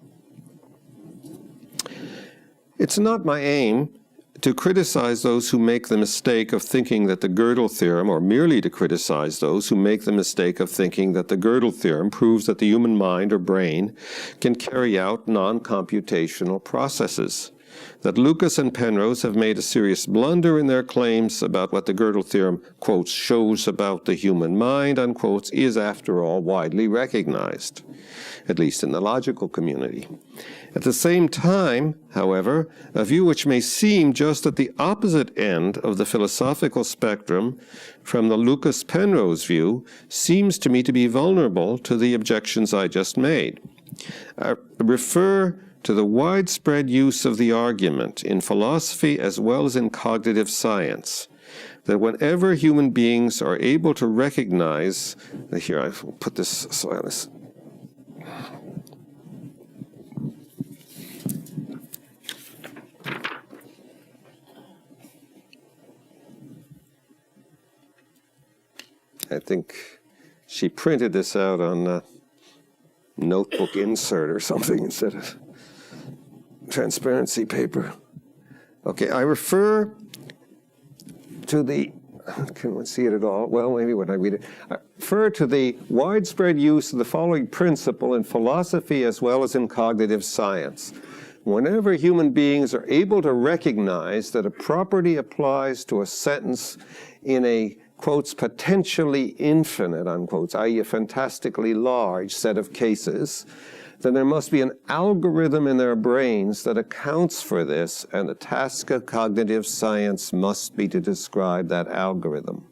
It's not my aim to criticize those who make the mistake of thinking that the Gödel theorem, or merely to criticize those who make the mistake of thinking that the Gödel theorem proves that the human mind or brain can carry out non-computational processes. That Lucas and Penrose have made a serious blunder in their claims about what the Gödel theorem, quotes, shows about the human mind, unquotes, is, after all, widely recognized, at least in the logical community. At the same time, however, a view which may seem just at the opposite end of the philosophical spectrum from the Lucas-Penrose view seems to me to be vulnerable to the objections I just made. I refer to the widespread use of the argument in philosophy as well as in cognitive science that whenever human beings are able to recognize, here I will put this, so this. I think she printed this out on a notebook insert or something instead of transparency paper. Okay, I refer to the, can one see it at all? Well, maybe when I read it. I refer to the widespread use of the following principle in philosophy as well as in cognitive science. Whenever human beings are able to recognize that a property applies to a sentence in a, quotes, potentially infinite, unquotes, i.e. a fantastically large set of cases, then there must be an algorithm in their brains that accounts for this, and the task of cognitive science must be to describe that algorithm.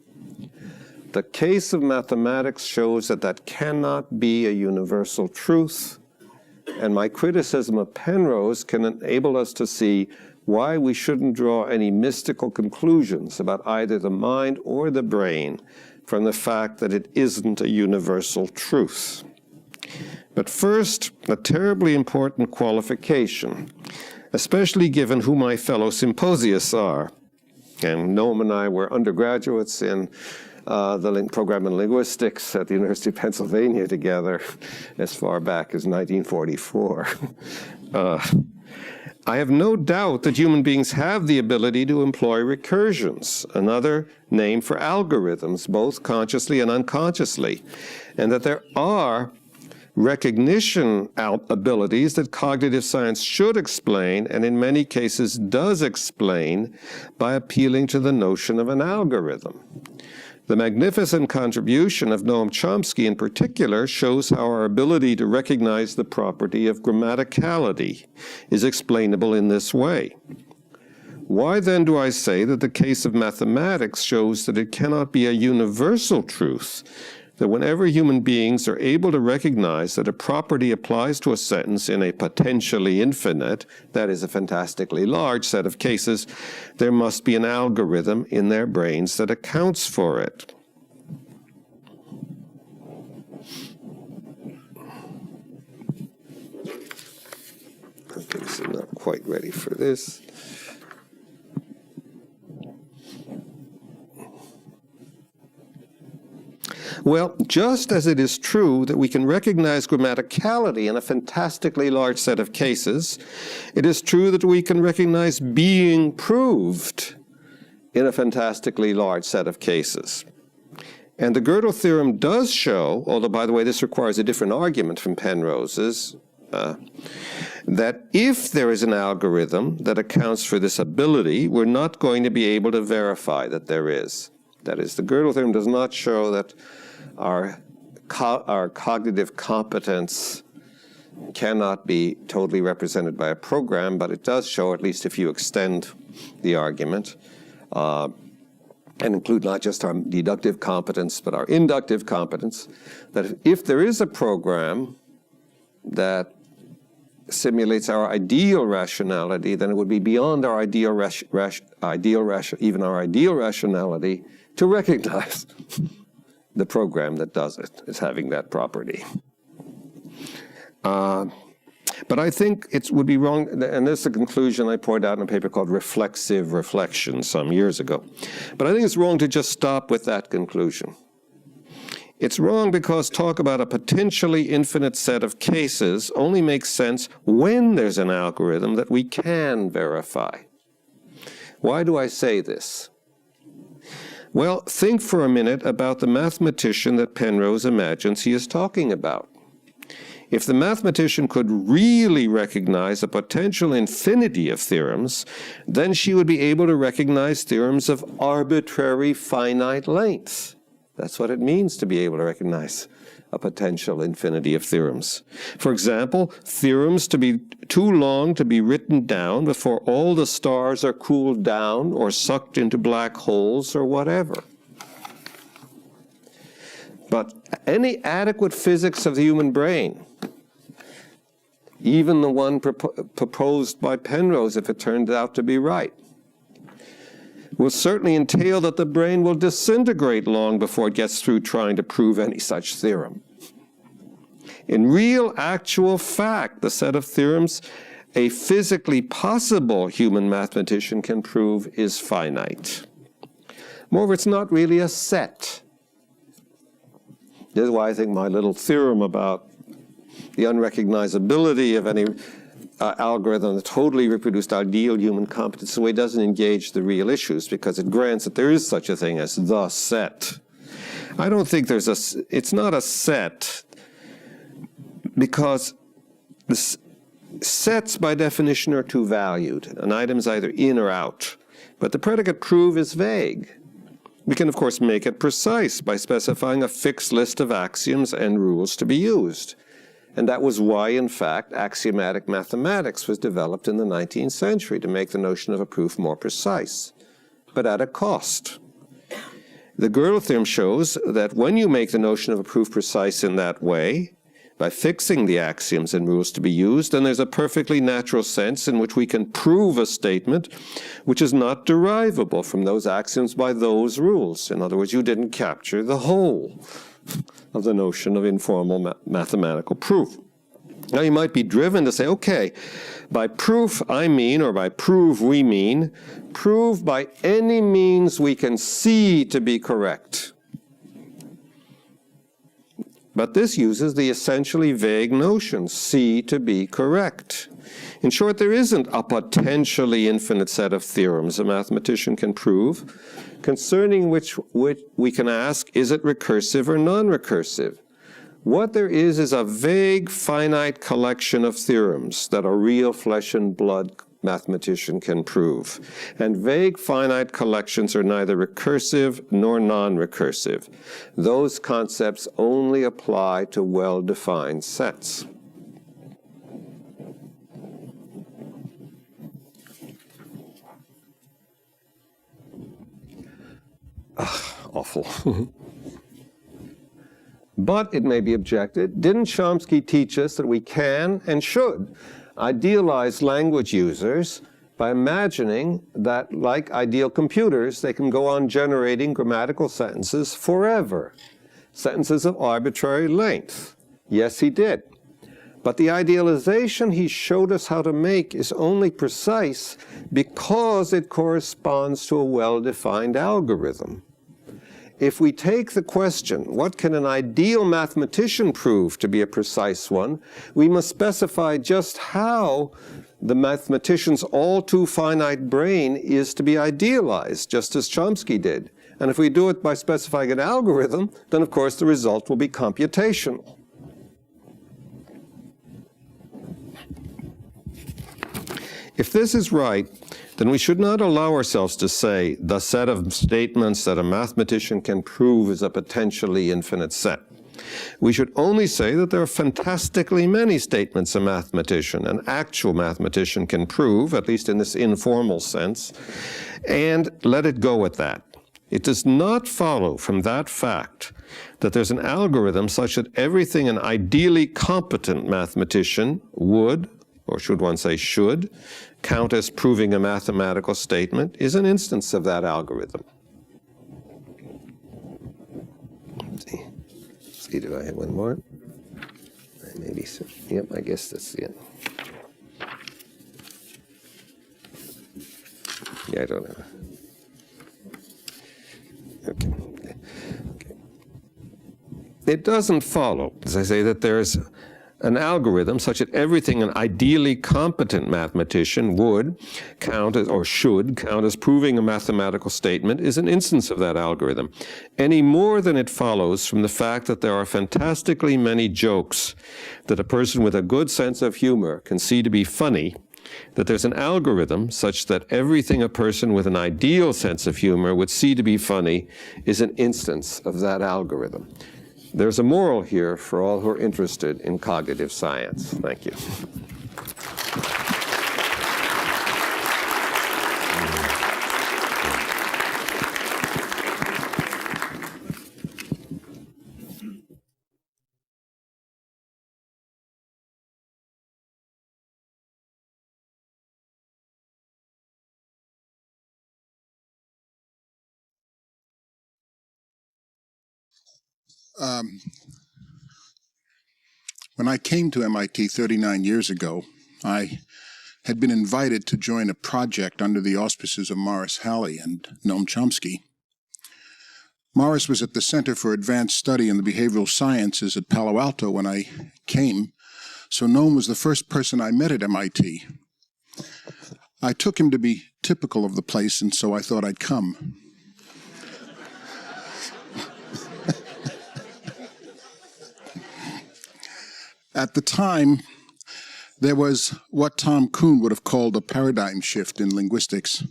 The case of mathematics shows that that cannot be a universal truth, and my criticism of Penrose can enable us to see why we shouldn't draw any mystical conclusions about either the mind or the brain from the fact that it isn't a universal truth. But first, a terribly important qualification, especially given who my fellow symposiists are. And Noam and I were undergraduates in the program in linguistics at the University of Pennsylvania together as far back as 1944. I have no doubt that human beings have the ability to employ recursions, another name for algorithms, both consciously and unconsciously, and that there are recognition abilities that cognitive science should explain, and in many cases does explain, by appealing to the notion of an algorithm. The magnificent contribution of Noam Chomsky in particular shows how our ability to recognize the property of grammaticality is explainable in this way. Why then do I say that the case of mathematics shows that it cannot be a universal truth, that whenever human beings are able to recognize that a property applies to a sentence in a potentially infinite, that is a fantastically large set of cases, there must be an algorithm in their brains that accounts for it. Okay, so I'm not quite ready for this. Well, just as it is true that we can recognize grammaticality in a fantastically large set of cases, it is true that we can recognize being proved in a fantastically large set of cases. And the Gödel theorem does show, although, by the way, this requires a different argument from Penrose's, that if there is an algorithm that accounts for this ability, we're not going to be able to verify that there is. That is, the Gödel theorem does not show that our cognitive competence cannot be totally represented by a program, but it does show, at least if you extend the argument, and include not just our deductive competence, but our inductive competence, that if there is a program that simulates our ideal rationality, then it would be beyond our ideal rationality to recognize the program that does it as having that property. But I think it would be wrong, and this is a conclusion I pointed out in a paper called Reflexive Reflection some years ago. But I think it's wrong to just stop with that conclusion. It's wrong because talk about a potentially infinite set of cases only makes sense when there's an algorithm that we can verify. Why do I say this? Well, think for a minute about the mathematician that Penrose imagines he is talking about. If the mathematician could really recognize a potential infinity of theorems, then she would be able to recognize theorems of arbitrary finite length. That's what it means to be able to recognize a potential infinity of theorems. For example, theorems to be too long to be written down before all the stars are cooled down or sucked into black holes or whatever. But any adequate physics of the human brain, even the one proposed by Penrose, if it turned out to be right, will certainly entail that the brain will disintegrate long before it gets through trying to prove any such theorem. In real, actual fact, the set of theorems a physically possible human mathematician can prove is finite. Moreover, it's not really a set. This is why I think my little theorem about the unrecognizability of any algorithm that totally reproduced ideal human competence in a way doesn't engage the real issues, because it grants that there is such a thing as the set. I don't think it's not a set, because the sets by definition are too valued. An item's either in or out. But the predicate prove is vague. We can, of course, make it precise by specifying a fixed list of axioms and rules to be used. And that was why, in fact, axiomatic mathematics was developed in the 19th century, to make the notion of a proof more precise, but at a cost. The Gödel theorem shows that when you make the notion of a proof precise in that way, by fixing the axioms and rules to be used, then there's a perfectly natural sense in which we can prove a statement which is not derivable from those axioms by those rules. In other words, you didn't capture the whole of the notion of informal mathematical proof. Now, you might be driven to say, okay, by proof I mean, or by prove we mean, prove by any means we can see to be correct. But this uses the essentially vague notion, see to be correct. In short, there isn't a potentially infinite set of theorems a mathematician can prove, concerning which we can ask, is it recursive or non-recursive? What there is a vague, finite collection of theorems that a real flesh and blood mathematician can prove. And vague, finite collections are neither recursive nor non-recursive. Those concepts only apply to well-defined sets. Awful. But it may be objected, didn't Chomsky teach us that we can and should idealize language users by imagining that, like ideal computers, they can go on generating grammatical sentences forever, sentences of arbitrary length? Yes, he did. But the idealization he showed us how to make is only precise because it corresponds to a well-defined algorithm. If we take the question, what can an ideal mathematician prove to be a precise one, we must specify just how the mathematician's all too finite brain is to be idealized, just as Chomsky did. And if we do it by specifying an algorithm, then of course the result will be computational. If this is right, then we should not allow ourselves to say the set of statements that a mathematician can prove is a potentially infinite set. We should only say that there are fantastically many statements a mathematician, an actual mathematician, can prove, at least in this informal sense, and let it go at that. It does not follow from that fact that there's an algorithm such that everything an ideally competent mathematician would, or should one say should, count as proving a mathematical statement is an instance of that algorithm. Let's see, do I have one more? Maybe so. Yep, I guess that's it. Yeah, I don't know. Okay. It doesn't follow, as I say, that there's an algorithm such that everything an ideally competent mathematician would count as, or should count as proving a mathematical statement is an instance of that algorithm, any more than it follows from the fact that there are fantastically many jokes that a person with a good sense of humor can see to be funny, that there's an algorithm such that everything a person with an ideal sense of humor would see to be funny is an instance of that algorithm. There's a moral here for all who are interested in cognitive science. Thank you. When I came to MIT 39 years ago, I had been invited to join a project under the auspices of Morris Halley and Noam Chomsky. Morris was at the Center for Advanced Study in the Behavioral Sciences at Palo Alto when I came, so Noam was the first person I met at MIT. I took him to be typical of the place, and so I thought I'd come. At the time, there was what Tom Kuhn would have called a paradigm shift in linguistics.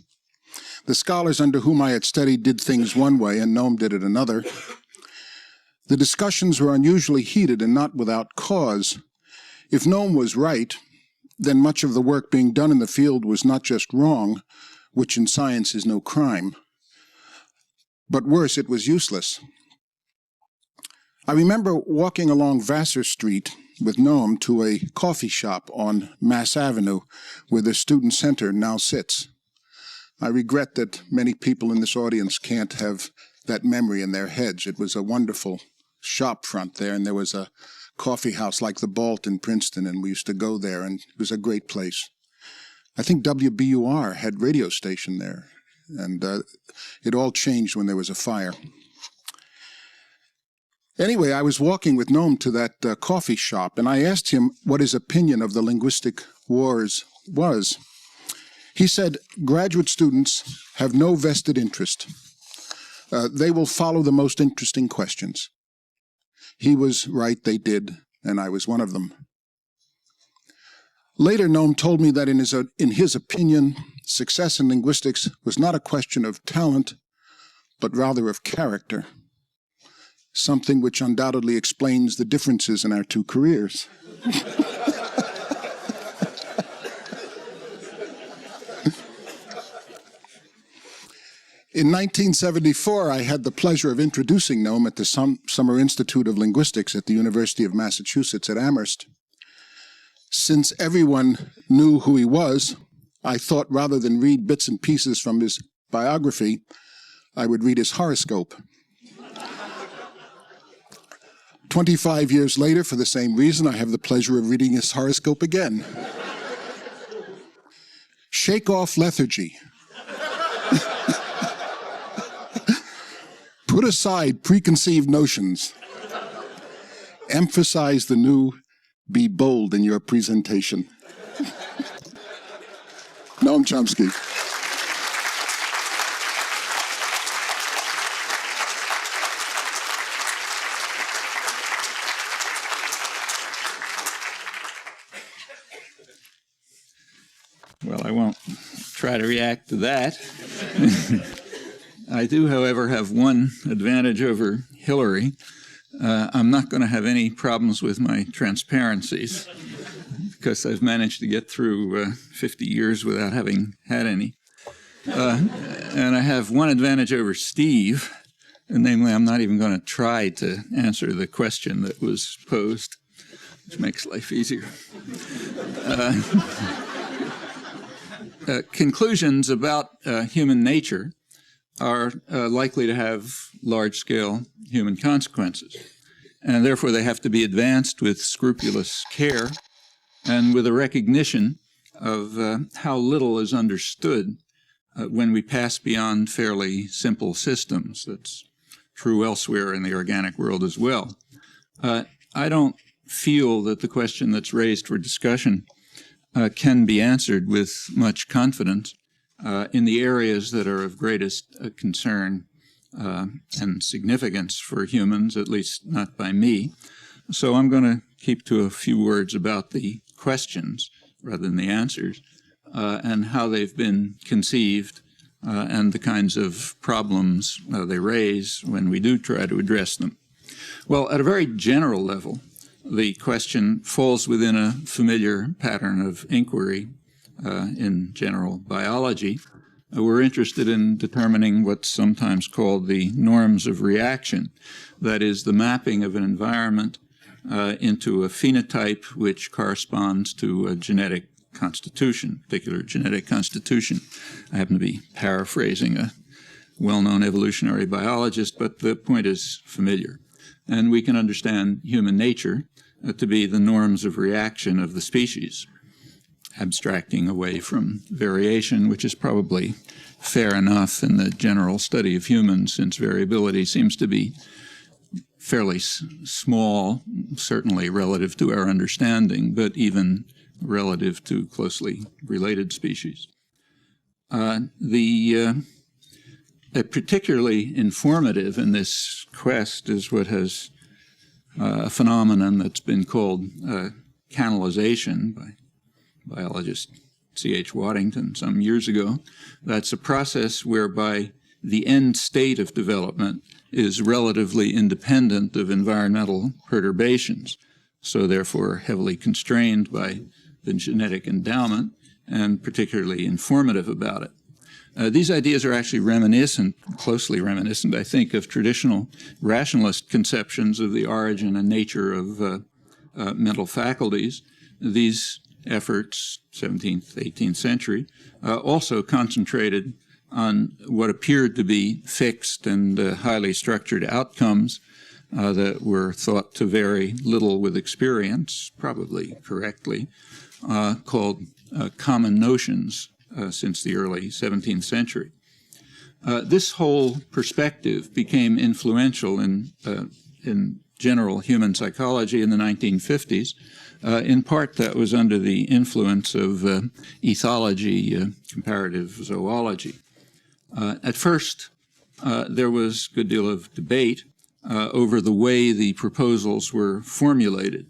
The scholars under whom I had studied did things one way, and Noam did it another. The discussions were unusually heated and not without cause. If Noam was right, then much of the work being done in the field was not just wrong, which in science is no crime, but worse, it was useless. I remember walking along Vassar Street with Noam to a coffee shop on Mass Avenue where the Student Center now sits. I regret that many people in this audience can't have that memory in their heads. It was a wonderful shop front there, and there was a coffee house like the Balt in Princeton, and we used to go there, and it was a great place. I think WBUR had radio station there, and it all changed when there was a fire. Anyway, I was walking with Noam to that coffee shop, and I asked him what his opinion of the linguistic wars was. He said, graduate students have no vested interest. They will follow the most interesting questions. He was right, they did, and I was one of them. Later, Noam told me that in his opinion, success in linguistics was not a question of talent, but rather of character. Something which undoubtedly explains the differences in our two careers. In 1974, I had the pleasure of introducing Noam at the Summer Institute of Linguistics at the University of Massachusetts at Amherst. Since everyone knew who he was, I thought rather than read bits and pieces from his biography, I would read his horoscope. 25 years later, for the same reason, I have the pleasure of reading his horoscope again. Shake off lethargy. Put aside preconceived notions. Emphasize the new. Be bold in your presentation. Noam Chomsky. Well, I won't try to react to that. I do, however, have one advantage over Hillary. I'm not going to have any problems with my transparencies because I've managed to get through 50 years without having had any. And I have one advantage over Steve, and namely I'm not even going to try to answer the question that was posed, which makes life easier. Conclusions about human nature are likely to have large-scale human consequences, and therefore they have to be advanced with scrupulous care and with a recognition of how little is understood when we pass beyond fairly simple systems. That's true elsewhere in the organic world as well. I don't feel that the question that's raised for discussion can be answered with much confidence in the areas that are of greatest concern and significance for humans, at least not by me. So I'm going to keep to a few words about the questions rather than the answers, and how they've been conceived and the kinds of problems they raise when we do try to address them. Well, at a very general level, the question falls within a familiar pattern of inquiry in general biology. We're interested in determining what's sometimes called the norms of reaction, that is, the mapping of an environment into a phenotype which corresponds to a genetic constitution, particular genetic constitution. I happen to be paraphrasing a well-known evolutionary biologist, but the point is familiar. And we can understand human nature to be the norms of reaction of the species, abstracting away from variation, which is probably fair enough in the general study of humans, since variability seems to be fairly small, certainly relative to our understanding, but even relative to closely related species. Particularly informative in this quest is what has a phenomenon that's been called canalization by biologist C.H. Waddington some years ago. That's a process whereby the end state of development is relatively independent of environmental perturbations, so therefore heavily constrained by the genetic endowment and particularly informative about it. These ideas are actually reminiscent, closely reminiscent, I think, of traditional rationalist conceptions of the origin and nature of mental faculties. These efforts, 17th, 18th century, also concentrated on what appeared to be fixed and highly structured outcomes that were thought to vary little with experience, probably correctly, called common notions since the early 17th century. This whole perspective became influential in general human psychology in the 1950s. In part, that was under the influence of ethology, comparative zoology. At first, there was a good deal of debate over the way the proposals were formulated.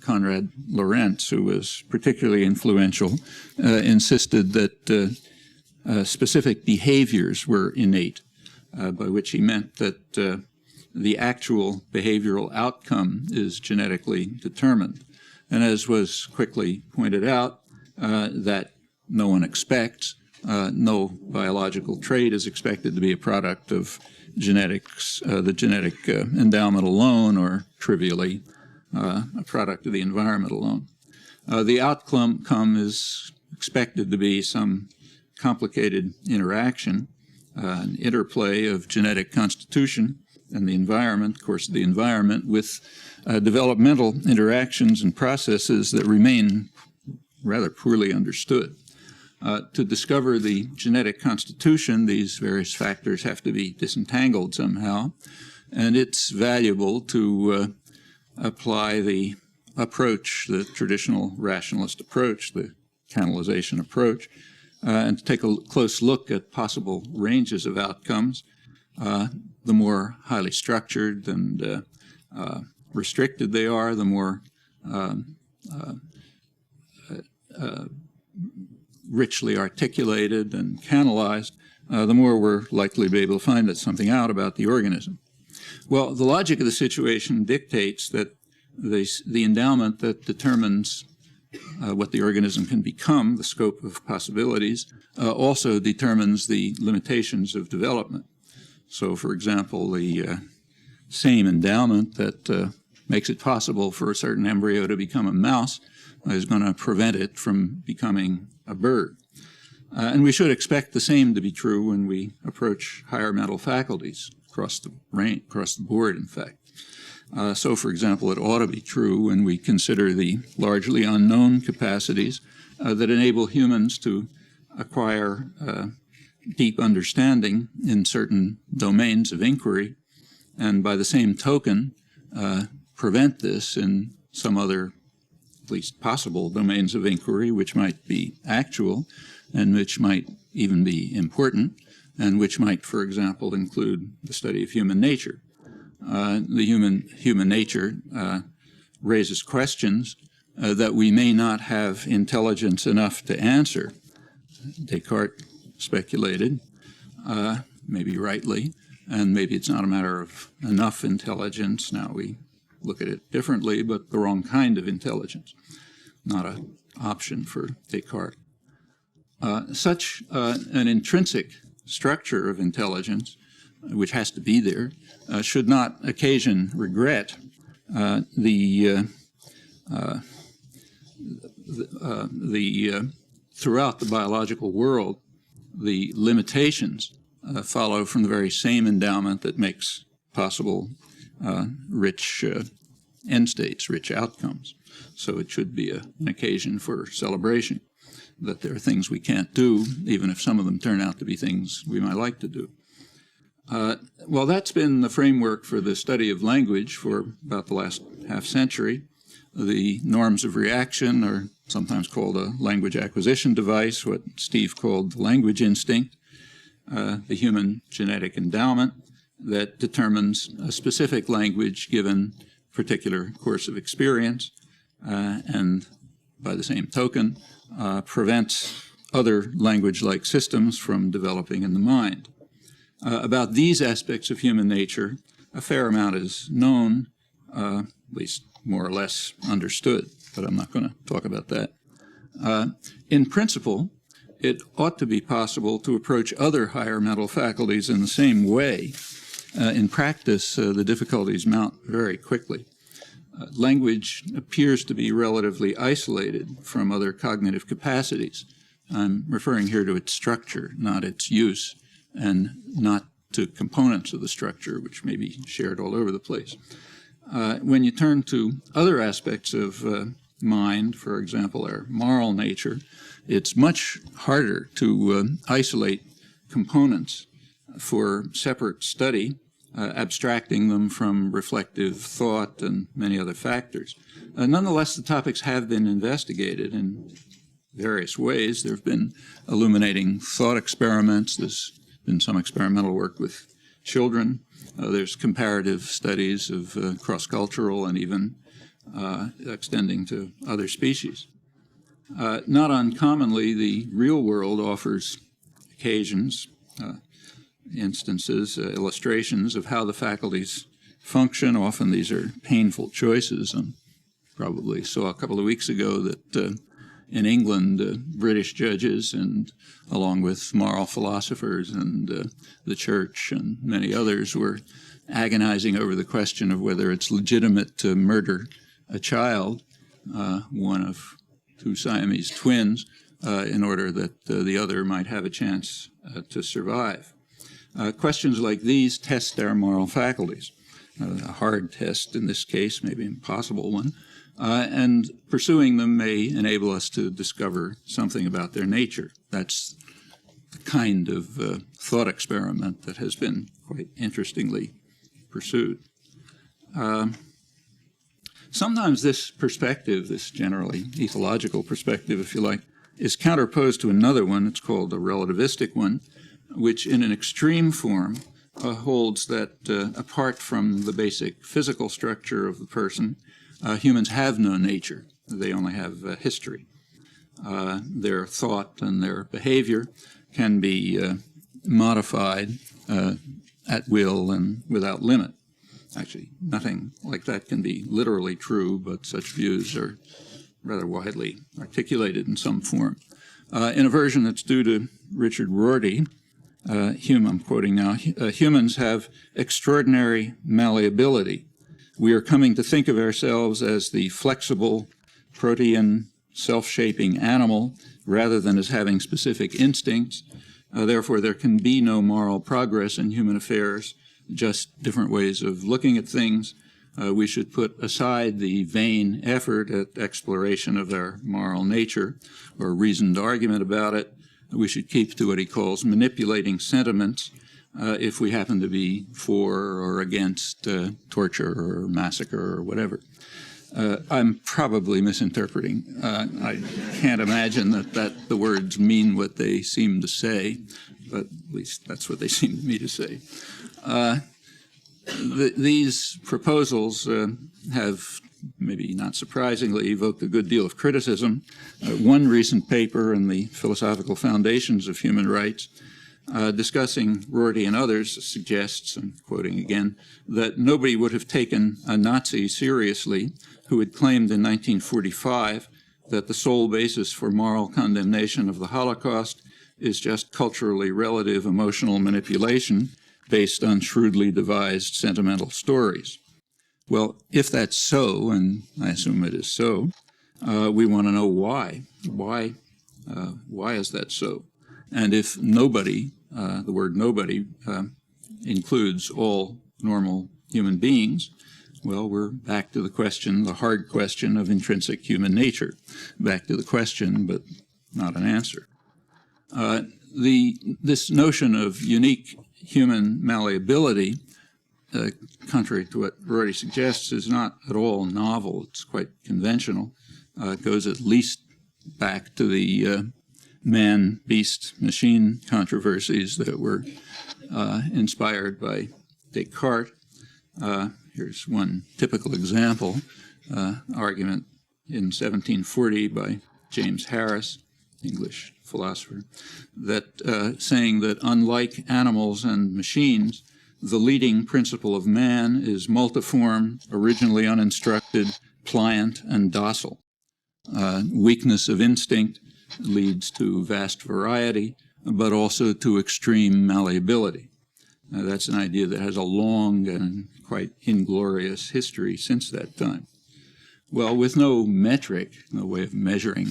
Conrad Lorentz, who was particularly influential, insisted that specific behaviors were innate, by which he meant that the actual behavioral outcome is genetically determined. And as was quickly pointed out, that no one expects, no biological trait is expected to be a product of genetics, the genetic endowment alone, or trivially a product of the environment alone. The outcome is expected to be some complicated interaction, an interplay of genetic constitution and the environment, of course, the environment, with developmental interactions and processes that remain rather poorly understood. To discover the genetic constitution, these various factors have to be disentangled somehow, and it's valuable to apply the approach, the traditional rationalist approach, the canalization approach, and to take a close look at possible ranges of outcomes. The more highly structured and restricted they are, the more richly articulated and canalized, the more we're likely to be able to find something out about the organism. Well, the logic of the situation dictates that the endowment that determines what the organism can become, the scope of possibilities, also determines the limitations of development. So, for example, the same endowment that makes it possible for a certain embryo to become a mouse is going to prevent it from becoming a bird. And we should expect the same to be true when we approach higher mental faculties across the board, in fact. So, for example, it ought to be true when we consider the largely unknown capacities that enable humans to acquire deep understanding in certain domains of inquiry, and by the same token, prevent this in some other, at least possible, domains of inquiry, which might be actual and which might even be important, and which might, for example, include the study of human nature. The human nature raises questions that we may not have intelligence enough to answer. Descartes speculated, maybe rightly, and maybe it's not a matter of enough intelligence. Now we look at it differently, but the wrong kind of intelligence, not an option for Descartes. Such an intrinsic structure of intelligence, which has to be there, should not occasion regret. Throughout the biological world, the limitations follow from the very same endowment that makes possible rich end states, rich outcomes. So it should be an occasion for celebration that there are things we can't do, even if some of them turn out to be things we might like to do. Well, that's been the framework for the study of language for about the last half-century. The norms of reaction are sometimes called a language acquisition device, what Steve called the language instinct, the human genetic endowment that determines a specific language given a particular course of experience, and by the same token, prevents other language-like systems from developing in the mind. About these aspects of human nature, a fair amount is known, at least more or less understood, but I'm not going to talk about that. In principle, it ought to be possible to approach other higher mental faculties in the same way. In practice, the difficulties mount very quickly. Language appears to be relatively isolated from other cognitive capacities. I'm referring here to its structure, not its use, and not to components of the structure, which may be shared all over the place. When you turn to other aspects of mind, for example, our moral nature, it's much harder to isolate components for separate study, abstracting them from reflective thought and many other factors. Nonetheless, the topics have been investigated in various ways. There have been illuminating thought experiments. There's been some experimental work with children. There's comparative studies of cross-cultural and even extending to other species. Not uncommonly, the real world offers occasions, instances, illustrations of how the faculties function. Often these are painful choices. Probably saw a couple of weeks ago that in England, British judges, and along with moral philosophers and the church and many others, were agonizing over the question of whether it's legitimate to murder a child, one of two Siamese twins, in order that the other might have a chance to survive. Questions like these test our moral faculties. A hard test in this case, maybe an impossible one, and pursuing them may enable us to discover something about their nature. That's the kind of thought experiment that has been quite interestingly pursued. Sometimes this perspective, this generally ethological perspective, if you like, is counterposed to another one. It's called a relativistic one, which in an extreme form holds that apart from the basic physical structure of the person, humans have no nature. They only have history. Their thought and their behavior can be modified at will and without limit. actually, nothing like that can be literally true, but such views are rather widely articulated in some form. In a version that's due to Richard Rorty, Hume, I'm quoting now, humans have extraordinary malleability. We are coming to think of ourselves as the flexible, protean, self-shaping animal rather than as having specific instincts. Therefore, there can be no moral progress in human affairs, just different ways of looking at things. We should put aside the vain effort at exploration of our moral nature or reasoned argument about it. We should keep to what he calls manipulating sentiments if we happen to be for or against torture or massacre or whatever. I'm probably misinterpreting. I can't imagine that the words mean what they seem to say, but at least that's what they seem to me to say. These proposals have, maybe not surprisingly, evoked a good deal of criticism. One recent paper in the Philosophical Foundations of Human Rights discussing Rorty and others suggests, I'm quoting again, that nobody would have taken a Nazi seriously who had claimed in 1945 that the sole basis for moral condemnation of the Holocaust is just culturally relative emotional manipulation based on shrewdly devised sentimental stories. Well, if that's so, and I assume it is so, we want to know why. Why is that so? And if nobody, the word nobody, includes all normal human beings, well, we're back to the question, the hard question of intrinsic human nature. Back to the question, but not an answer. This notion of unique human malleability, contrary to what Rorty suggests, is not at all novel. It's quite conventional. It goes at least back to the man-beast-machine controversies that were inspired by Descartes. Here's one typical example, argument in 1740 by James Harris, English philosopher, that saying that unlike animals and machines, the leading principle of man is multiform, originally uninstructed, pliant, and docile. Weakness of instinct leads to vast variety, but also to extreme malleability. That's an idea that has a long and quite inglorious history since that time. Well, with no metric, no way of measuring,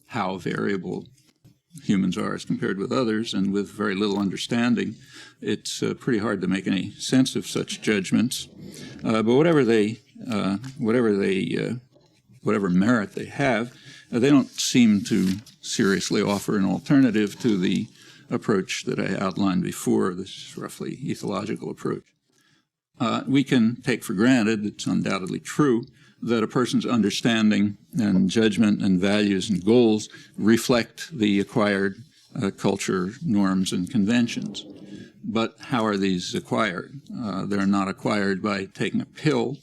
how variable humans are as compared with others, and with very little understanding, it's pretty hard to make any sense of such judgments. But whatever merit they have, they don't seem to seriously offer an alternative to the approach that I outlined before, this roughly ethological approach. We can take for granted, it's undoubtedly true, that a person's understanding and judgment and values and goals reflect the acquired culture, norms, and conventions. But how are these acquired? They're not acquired by taking a pill.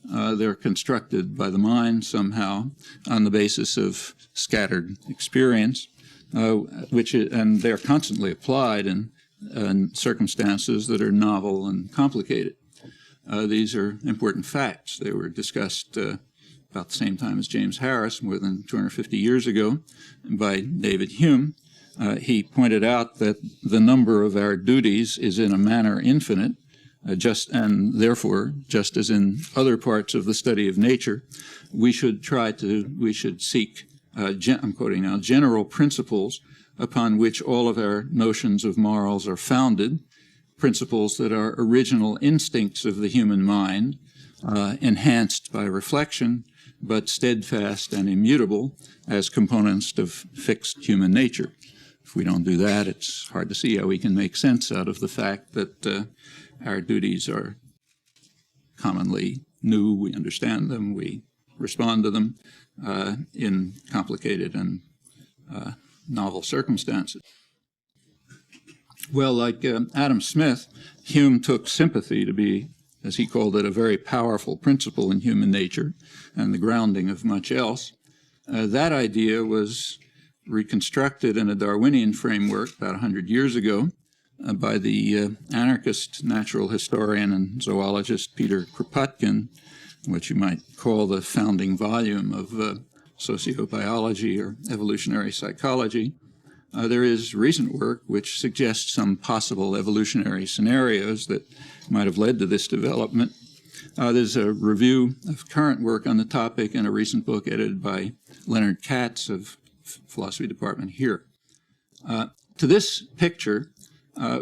They're constructed by the mind somehow on the basis of scattered experience, and they're constantly applied in circumstances that are novel and complicated. These are important facts. They were discussed about the same time as James Harris, more than 250 years ago, by David Hume. He pointed out that the number of our duties is in a manner infinite, and therefore, just as in other parts of the study of nature, we should seek, I'm quoting now, general principles upon which all of our notions of morals are founded, principles that are original instincts of the human mind, enhanced by reflection, but steadfast and immutable as components of fixed human nature. If we don't do that, it's hard to see how we can make sense out of the fact that our duties are commonly new, we understand them, we respond to them in complicated and novel circumstances. Well, like Adam Smith, Hume took sympathy to be, as he called it, a very powerful principle in human nature and the grounding of much else. That idea was reconstructed in a Darwinian framework about 100 years ago by the anarchist natural historian and zoologist Peter Kropotkin, what you might call the founding volume of sociobiology or evolutionary psychology. There is recent work which suggests some possible evolutionary scenarios that might have led to this development. There's a review of current work on the topic in a recent book edited by Leonard Katz of Philosophy Department here. To this picture,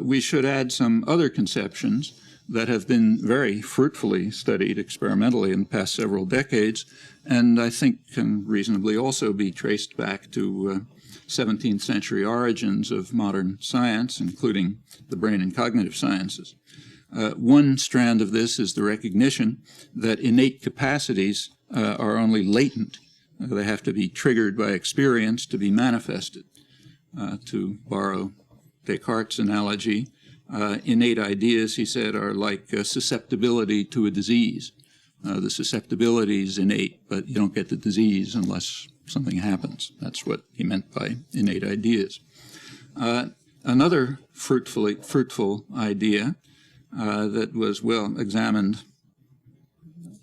we should add some other conceptions that have been very fruitfully studied experimentally in the past several decades, and I think can reasonably also be traced back to 17th century origins of modern science, including the brain and cognitive sciences. One strand of this is the recognition that innate capacities are only latent. They have to be triggered by experience to be manifested. To borrow Descartes' analogy, innate ideas, he said, are like susceptibility to a disease. The susceptibility is innate, but you don't get the disease unless something happens. That's what he meant by innate ideas. Another fruitful idea that was well examined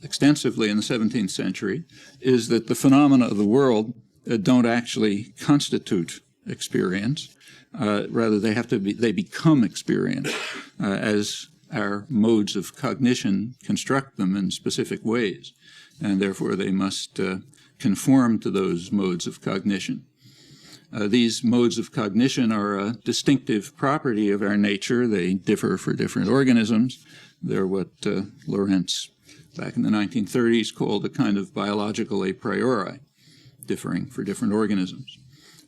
extensively in the 17th century is that the phenomena of the world don't actually constitute experience. Rather, they become experience as our modes of cognition construct them in specific ways, and therefore they must conform to those modes of cognition. These modes of cognition are a distinctive property of our nature. They differ for different organisms. They're what Lorentz, back in the 1930s, called a kind of biological a priori, differing for different organisms.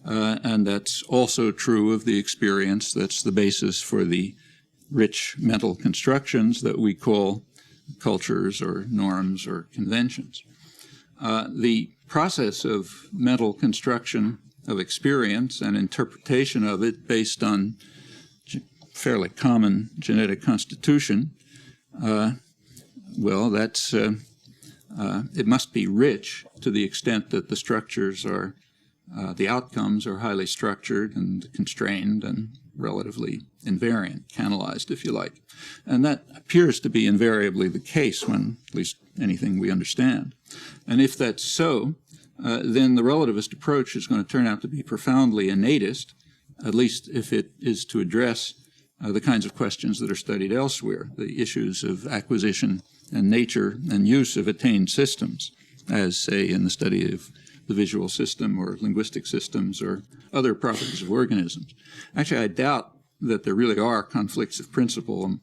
And that's also true of the experience that's the basis for the rich mental constructions that we call cultures or norms or conventions. The process of mental construction of experience and interpretation of it based on fairly common genetic constitution, well, that's it must be rich to the extent that the structures are the outcomes are highly structured and constrained and relatively invariant, canalized, if you like. And that appears to be invariably the case when, at least anything we understand. And if that's so, then the relativist approach is going to turn out to be profoundly innatist, at least if it is to address the kinds of questions that are studied elsewhere, the issues of acquisition and nature and use of attained systems, as, say, in the study of the visual system or linguistic systems or other properties of organisms. Actually, I doubt that there really are conflicts of principle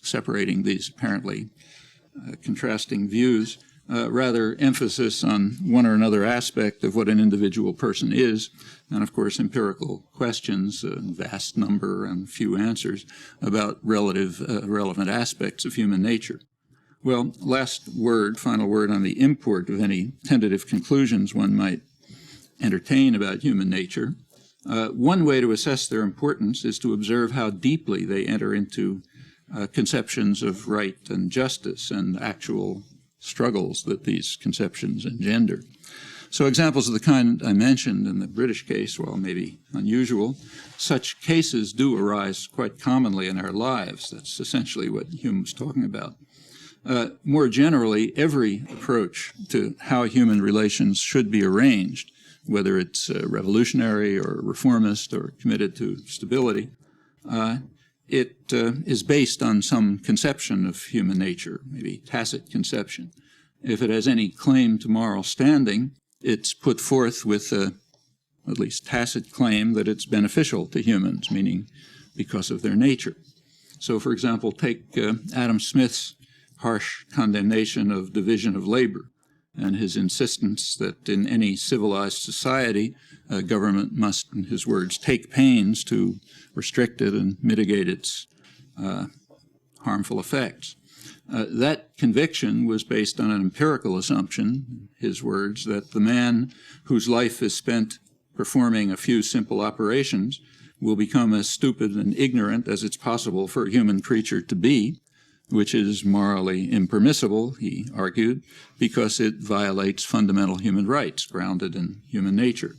separating these apparently contrasting views. Rather emphasis on one or another aspect of what an individual person is, and of course empirical questions, vast number and few answers about relevant aspects of human nature. Well, final word on the import of any tentative conclusions one might entertain about human nature. One way to assess their importance is to observe how deeply they enter into conceptions of right and justice and actual struggles that these conceptions engender. So examples of the kind I mentioned in the British case, while maybe unusual, such cases do arise quite commonly in our lives. That's essentially what Hume was talking about. More generally, every approach to how human relations should be arranged, whether it's revolutionary or reformist or committed to stability, it is based on some conception of human nature, maybe tacit conception. If it has any claim to moral standing, it's put forth with at least tacit claim that it's beneficial to humans, meaning because of their nature. So, for example, take Adam Smith's harsh condemnation of division of labor and his insistence that in any civilized society, government must, in his words, take pains to restrict it and mitigate its harmful effects. That conviction was based on an empirical assumption, his words, that the man whose life is spent performing a few simple operations will become as stupid and ignorant as it's possible for a human creature to be, which is morally impermissible, he argued, because it violates fundamental human rights grounded in human nature.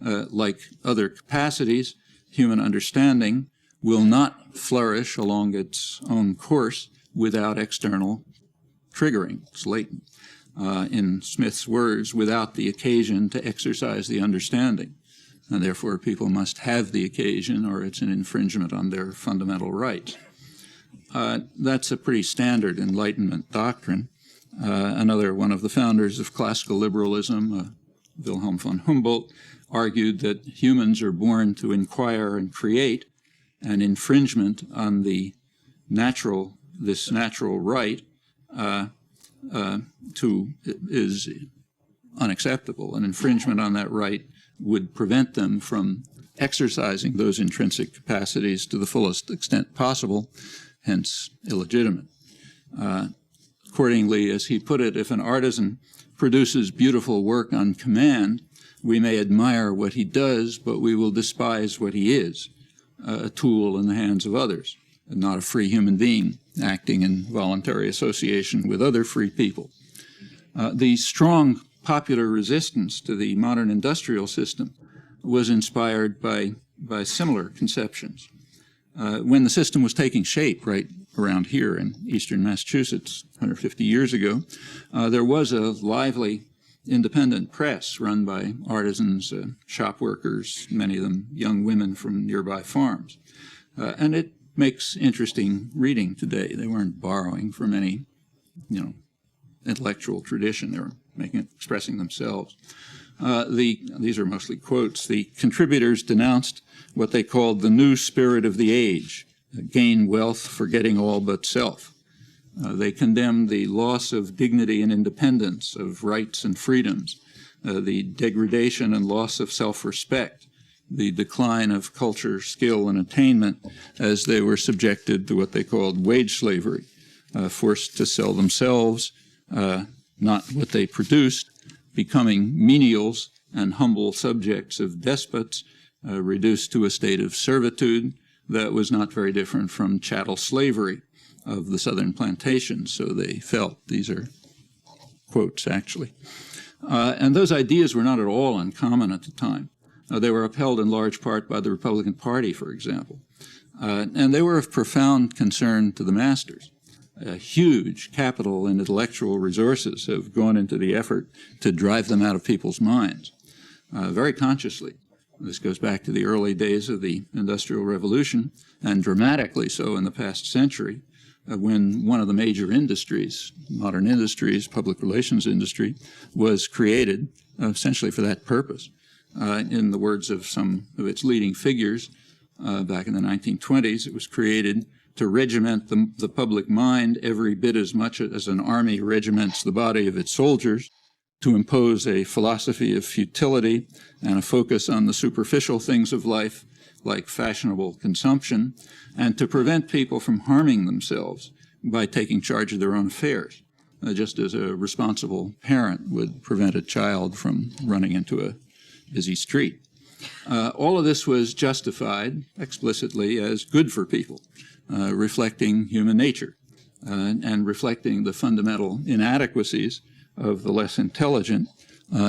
Like other capacities, human understanding will not flourish along its own course without external triggering. It's latent. In Smith's words, without the occasion to exercise the understanding. And therefore, people must have the occasion or it's an infringement on their fundamental rights. That's a pretty standard Enlightenment doctrine. Another one of the founders of classical liberalism, Wilhelm von Humboldt, argued that humans are born to inquire and create, and infringement on this natural right is unacceptable. An infringement on that right would prevent them from exercising those intrinsic capacities to the fullest extent possible, hence illegitimate. Accordingly, as he put it, if an artisan produces beautiful work on command, we may admire what he does, but we will despise what he is, a tool in the hands of others, and not a free human being acting in voluntary association with other free people. The strong popular resistance to the modern industrial system was inspired by similar conceptions. When the system was taking shape right around here in eastern Massachusetts 150 years ago, there was a lively independent press run by artisans, shop workers, many of them young women from nearby farms. And it makes interesting reading today. They weren't borrowing from any, intellectual tradition. They were expressing themselves. These are mostly quotes. The contributors denounced what they called the new spirit of the age, gain wealth, forgetting all but self. They condemned the loss of dignity and independence, of rights and freedoms, the degradation and loss of self-respect, the decline of culture, skill, and attainment as they were subjected to what they called wage slavery, forced to sell themselves, not what they produced, becoming menials and humble subjects of despots, reduced to a state of servitude that was not very different from chattel slavery of the southern plantations, so they felt. These are quotes, actually. And those ideas were not at all uncommon at the time. They were upheld in large part by the Republican Party, for example. And they were of profound concern to the masters. Huge capital and intellectual resources have gone into the effort to drive them out of people's minds, very consciously. This goes back to the early days of the Industrial Revolution, and dramatically so in the past century, when one of the major industries, modern industries, public relations industry, was created essentially for that purpose. In the words of some of its leading figures, back in the 1920s, it was created to regiment the public mind every bit as much as an army regiments the body of its soldiers, to impose a philosophy of futility and a focus on the superficial things of life, like fashionable consumption, and to prevent people from harming themselves by taking charge of their own affairs, just as a responsible parent would prevent a child from running into a busy street. All of this was justified explicitly as good for people, reflecting human nature and reflecting the fundamental inadequacies of the less intelligent,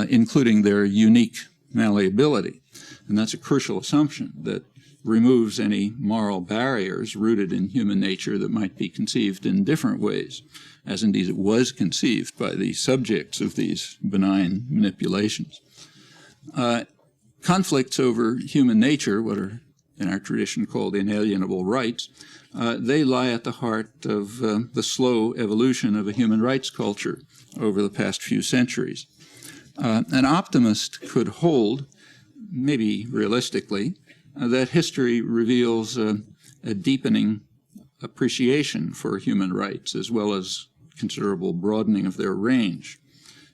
including their unique malleability. And that's a crucial assumption that removes any moral barriers rooted in human nature that might be conceived in different ways, as indeed it was conceived by the subjects of these benign manipulations. Conflicts over human nature, what are in our tradition called inalienable rights, they lie at the heart of the slow evolution of a human rights culture over the past few centuries. An optimist could hold, maybe realistically, that history reveals a deepening appreciation for human rights, as well as considerable broadening of their range,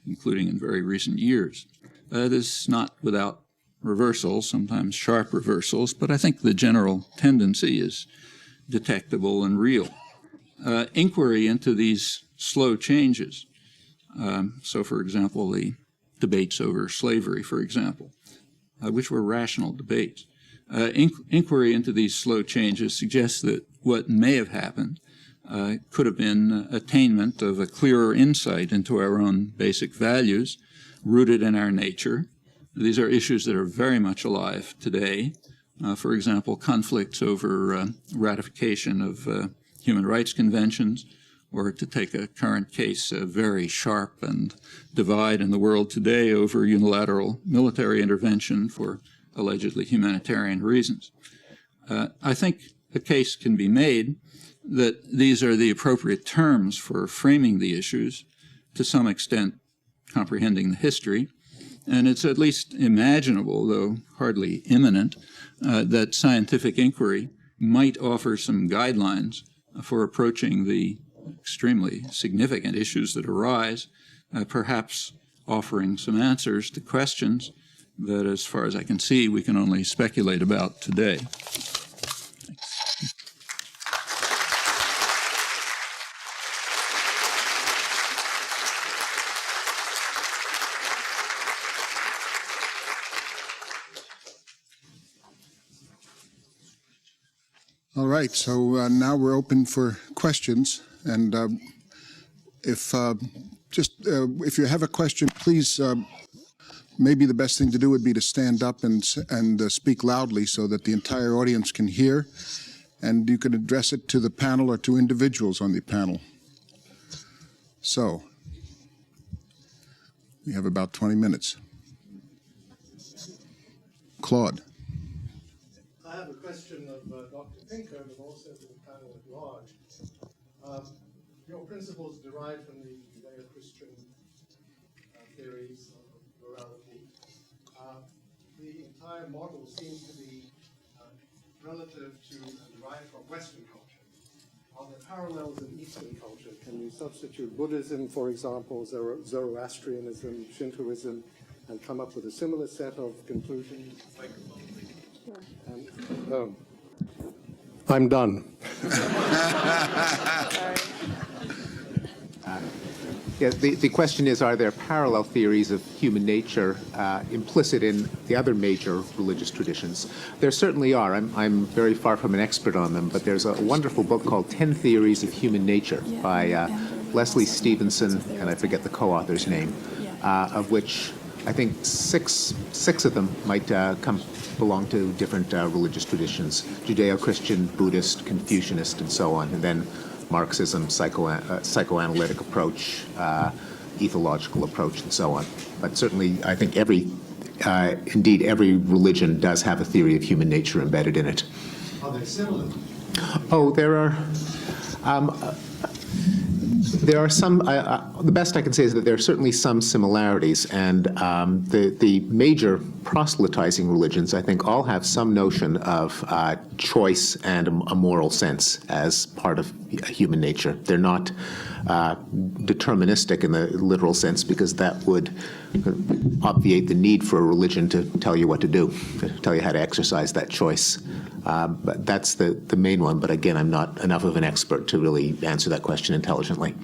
including in very recent years. That is not without reversals, sometimes sharp reversals, but I think the general tendency is detectable and real. Inquiry into these slow changes, so for example, the debates over slavery, for example, which were rational debates. Inquiry into these slow changes suggests that what may have happened could have been attainment of a clearer insight into our own basic values, rooted in our nature. These are issues that are very much alive today, For example, conflicts over ratification of human rights conventions, or to take a current case, very sharp and divide in the world today over unilateral military intervention for allegedly humanitarian reasons. I think a case can be made that these are the appropriate terms for framing the issues, to some extent comprehending the history, and it's at least imaginable, though hardly imminent, that scientific inquiry might offer some guidelines for approaching the extremely significant issues that arise, perhaps offering some answers to questions that, as far as I can see, we can only speculate about today. All right, so now we're open for questions, and if you have a question, please, maybe the best thing to do would be to stand up and speak loudly so that the entire audience can hear, and you can address it to the panel or to individuals on the panel. So, we have about 20 minutes. Claude. I have a question of Dr. Pinker, but also to the panel at large. Your principles derive from the Judeo-Christian theories of morality. The entire model seems to be relative to and derived from Western culture. Are there parallels in Eastern culture? Can you substitute Buddhism, for example, Zoroastrianism, Shintoism, and come up with a similar set of conclusions? I'm done. Yeah, the question is, are there parallel theories of human nature implicit in the other major religious traditions? There certainly are. I'm very far from an expert on them, but there's a wonderful book called 10 Theories of Human Nature by Leslie Stevenson, and I forget the co-author's name, of which I think six of them might belong to different religious traditions: Judeo-Christian, Buddhist, Confucianist, and so on. And then Marxism, psychoanalytic approach, ethological approach, and so on. But certainly, I think indeed every religion does have a theory of human nature embedded in it. Are they similar? Oh, there are some. The best I can say is that there are certainly some similarities, and the major proselytizing religions, I think, all have some notion of choice and a moral sense as part of human nature. They're not deterministic in the literal sense, because that would obviate the need for a religion to tell you what to do, to tell you how to exercise that choice. But that's the main one. But again, I'm not enough of an expert to really answer that question intelligently.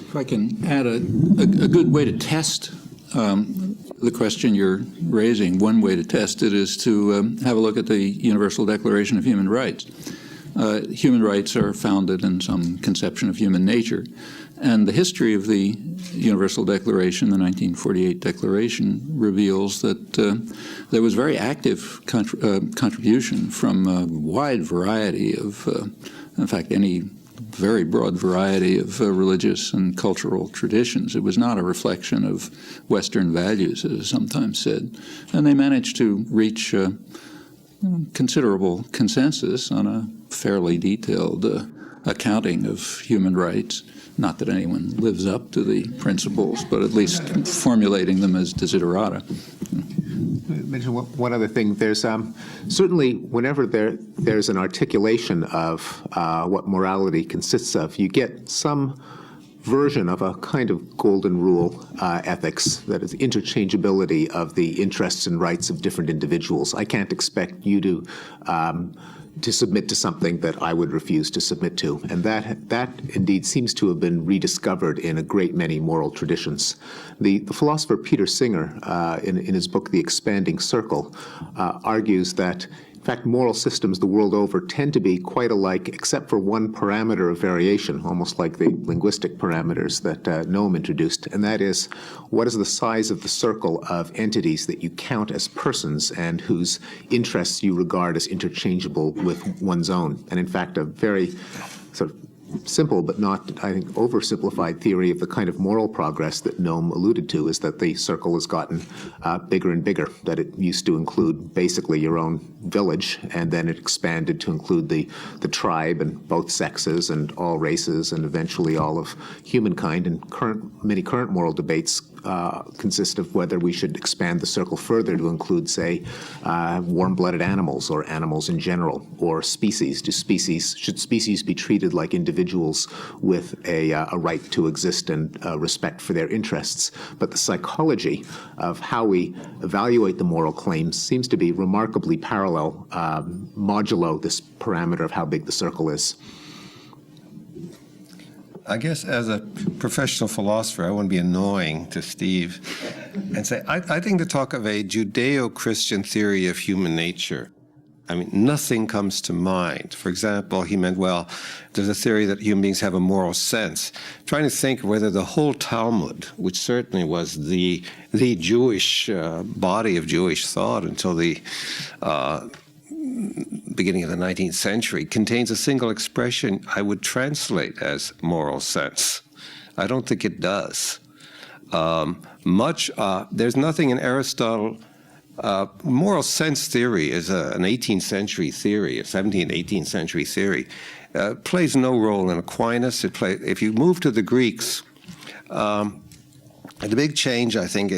If I can add a good way to test the question you're raising, one way to test it is to have a look at the Universal Declaration of Human Rights. Human rights are founded in some conception of human nature. And the history of the Universal Declaration, the 1948 Declaration, reveals that there was very active contribution from a wide variety of, in fact, any very broad variety of religious and cultural traditions. It was not a reflection of Western values, as is sometimes said. And they managed to reach considerable consensus on a fairly detailed accounting of human rights. Not that anyone lives up to the principles, but at least formulating them as desiderata. Mention one other thing. There's certainly, whenever there's an articulation of what morality consists of, you get some version of a kind of golden rule ethics, that is interchangeability of the interests and rights of different individuals. I can't expect you to submit to something that I would refuse to submit to. And that indeed seems to have been rediscovered in a great many moral traditions. The philosopher Peter Singer, in his book The Expanding Circle, argues that, in fact, moral systems the world over tend to be quite alike, except for one parameter of variation, almost like the linguistic parameters that Noam introduced, and that is, what is the size of the circle of entities that you count as persons and whose interests you regard as interchangeable with one's own? And in fact, a very sort of simple but not, I think, oversimplified theory of the kind of moral progress that Noam alluded to is that the circle has gotten bigger and bigger, that it used to include basically your own village, and then it expanded to include the tribe and both sexes and all races and eventually all of humankind. And many current moral debates consist of whether we should expand the circle further to include, say, warm-blooded animals or animals in general, or species. Should species be treated like individuals with a right to exist and respect for their interests? But the psychology of how we evaluate the moral claims seems to be remarkably parallel, modulo this parameter of how big the circle is. I guess as a professional philosopher, I want to be annoying to Steve and say, I think the talk of a Judeo-Christian theory of human nature, I mean, nothing comes to mind. For example, he meant, well, there's a theory that human beings have a moral sense. Trying to think whether the whole Talmud, which certainly was the Jewish body of Jewish thought until the beginning of the 19th century, contains a single expression I would translate as moral sense. I don't think it does. There's nothing in Aristotle. Moral sense theory is an 18th century theory, a 17th, 18th century theory. Plays no role in Aquinas. If you move to the Greeks, the big change, I think,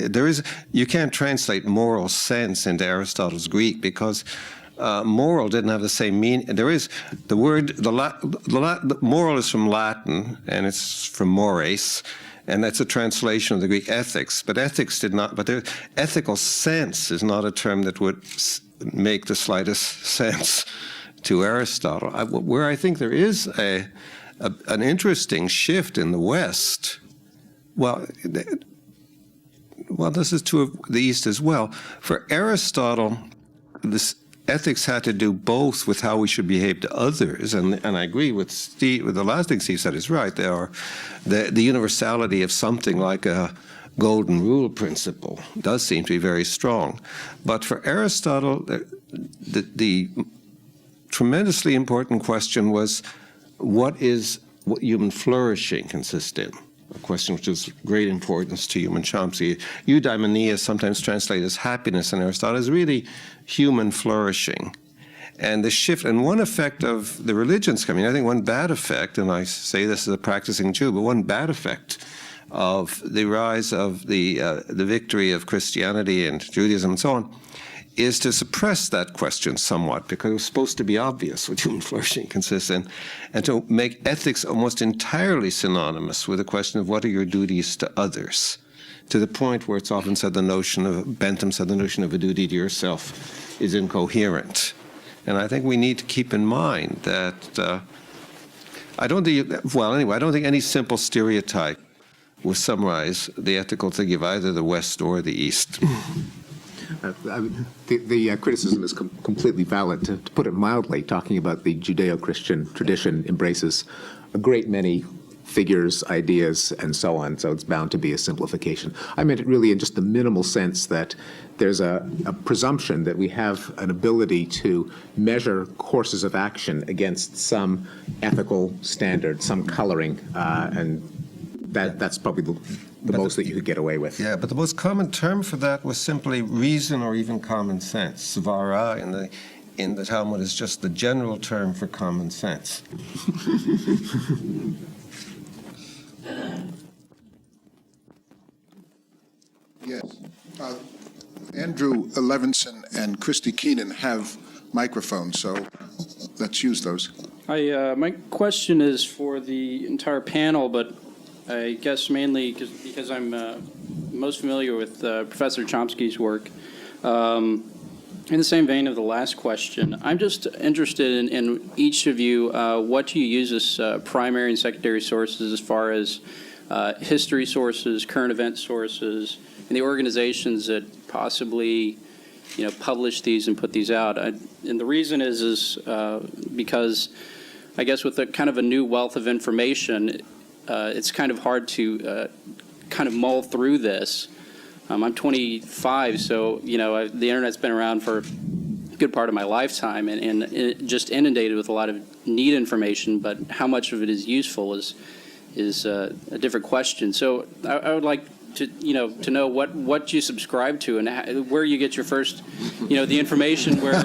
you can't translate moral sense into Aristotle's Greek because moral didn't have the same meaning. There is the word, moral is from Latin, and it's from mores, and that's a translation of the Greek ethics. But ethics did not, but ethical sense is not a term that would make the slightest sense to Aristotle. Where I think there is an interesting shift in the West, well, this is true of the East as well. For Aristotle, this ethics had to do both with how we should behave to others, and I agree with Steve. With the last thing Steve said is right. There are the universality of something like a golden rule principle does seem to be very strong, but for Aristotle, the tremendously important question was what human flourishing consists in. A question which is of great importance to Hume and Chomsky. Eudaimonia, sometimes translated as happiness in Aristotle, is really human flourishing. And the shift, and one effect of the religions coming, I think one bad effect, and I say this as a practicing Jew, but one bad effect of the rise of the victory of Christianity and Judaism and so on, is to suppress that question somewhat, because it was supposed to be obvious what human flourishing consists in, and to make ethics almost entirely synonymous with the question of what are your duties to others, to the point where it's often said Bentham said the notion of a duty to yourself is incoherent. And I think we need to keep in mind that I don't think any simple stereotype will summarize the ethical thinking of either the West or the East. The criticism is completely valid. To put it mildly, talking about the Judeo-Christian tradition embraces a great many figures, ideas, and so on, so it's bound to be a simplification. I meant it really in just the minimal sense that there's a presumption that we have an ability to measure courses of action against some ethical standard, some coloring, and that's probably the most that you could get away with. Yeah, but the most common term for that was simply reason or even common sense. Svara in the Talmud is just the general term for common sense. Yes. Andrew Levinson and Christy Keenan have microphones, so let's use those. My question is for the entire panel, but I guess mainly because I'm most familiar with Professor Chomsky's work. In the same vein of the last question, I'm just interested in each of you, what you use as primary and secondary sources as far as history sources, current event sources, and the organizations that possibly publish these and put these out. And the reason is because I guess with a kind of a new wealth of information, it's kind of hard to kind of mull through this. I'm 25, so the internet's been around for a good part of my lifetime, and it just inundated with a lot of neat information. But how much of it is useful is a different question. So I would like to know what you subscribe to and where you get your first the information where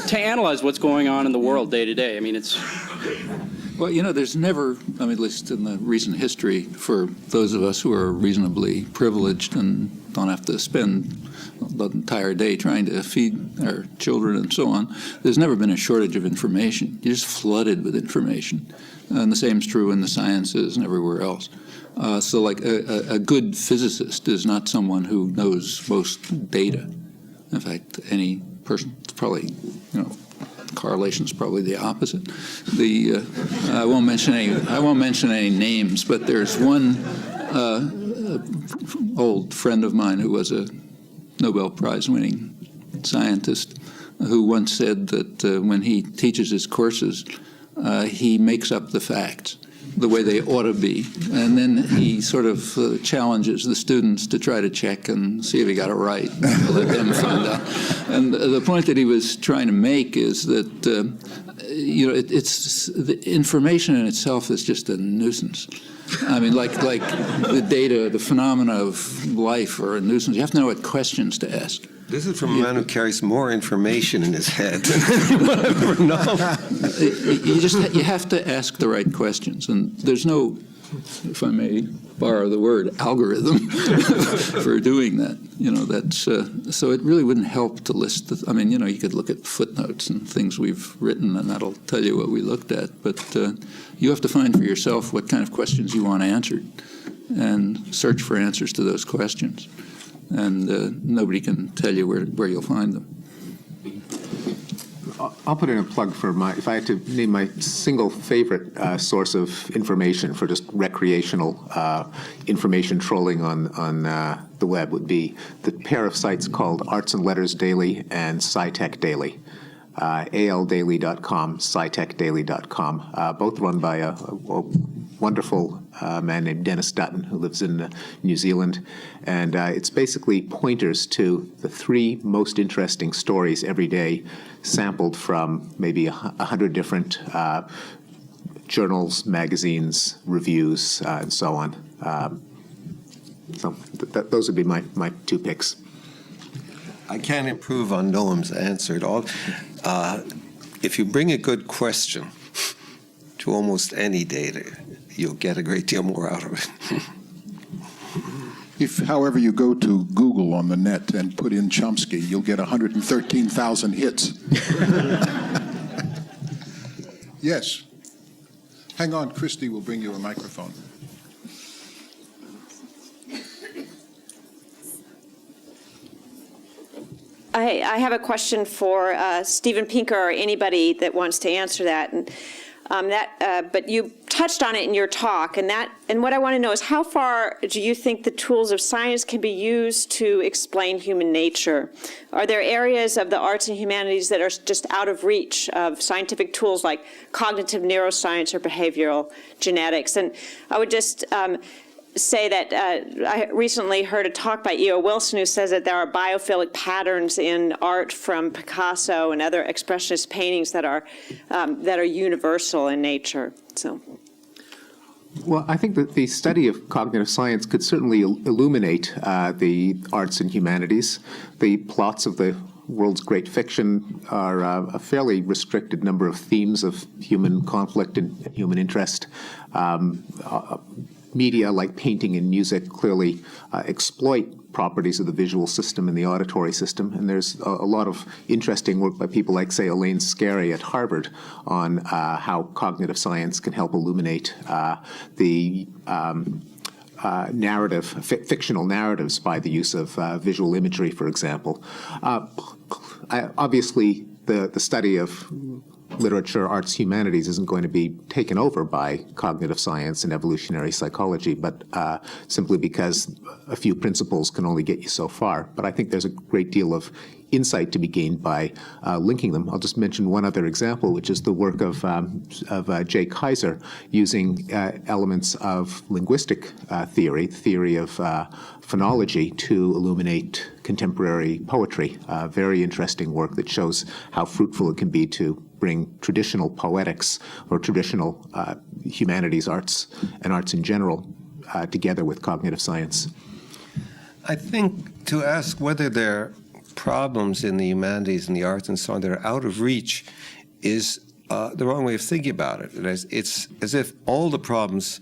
to analyze what's going on in the world day to day. I mean, it's. Well, there's never, at least in the recent history, for those of us who are reasonably privileged and don't have to spend the entire day trying to feed our children and so on, there's never been a shortage of information. You're just flooded with information. And the same is true in the sciences and everywhere else. So like a good physicist is not someone who knows most data. In fact, any person, it's probably, correlation is probably the opposite. I won't mention any names, but there's one old friend of mine who was a Nobel Prize-winning scientist who once said that when he teaches his courses, he makes up the facts the way they ought to be, and then he sort of challenges the students to try to check and see if he got it right. Let them find out. And the point that he was trying to make is that it's the information in itself is just a nuisance. I mean, like the data, the phenomena of life are a nuisance. You have to know what questions to ask. This is from a man who carries more information in his head than anyone ever known. You have to ask the right questions, and there's no, if I may borrow the word, algorithm for doing that. So it really wouldn't help to list you could look at footnotes and things we've written, and that'll tell you what we looked at. But you have to find for yourself what kind of questions you want answered, and search for answers to those questions. And nobody can tell you where you'll find them. I'll put in a plug for if I had to name my single favorite source of information for just recreational information trolling on the web would be the pair of sites called Arts and Letters Daily and SciTech Daily. aldaily.com, scitechdaily.com, both run by a wonderful man named Dennis Dutton, who lives in New Zealand. And it's basically pointers to the 3 most interesting stories every day, sampled from maybe 100 different journals, magazines, reviews, and so on. So those would be my 2 picks. I can't improve on Noam's answer at all. If you bring a good question to almost any data, you'll get a great deal more out of it. If, however, you go to Google on the net and put in Chomsky, you'll get 113,000 hits. Yes. Hang on, Christy will bring you a microphone. I have a question for Steven Pinker or anybody that wants to answer that. And but you touched on it in your talk, and what I want to know is how far do you think the tools of science can be used to explain human nature? Are there areas of the arts and humanities that are just out of reach of scientific tools like cognitive neuroscience or behavioral genetics? And I would just say that I recently heard a talk by E.O. Wilson, who says that there are biophilic patterns in art from Picasso and other expressionist paintings that are universal in nature. So, well, I think that the study of cognitive science could certainly illuminate the arts and humanities. The plots of the world's great fiction are a fairly restricted number of themes of human conflict and human interest. Media like painting and music clearly exploit properties of the visual system and the auditory system, and there's a lot of interesting work by people like, say, Elaine Scarry at Harvard on how cognitive science can help illuminate the fictional narratives by the use of visual imagery, for example. Obviously, the study of literature, arts, humanities isn't going to be taken over by cognitive science and evolutionary psychology, but simply because a few principles can only get you so far. But I think there's a great deal of insight to be gained by linking them. I'll just mention one other example, which is the work of J. Kaiser using elements of linguistic theory of phonology to illuminate contemporary poetry. Very interesting work that shows how fruitful it can be to bring traditional poetics or traditional humanities arts and arts in general together with cognitive science. I think to ask whether there problems in the humanities and the arts and so on that are out of reach is the wrong way of thinking about it. It's as if all the problems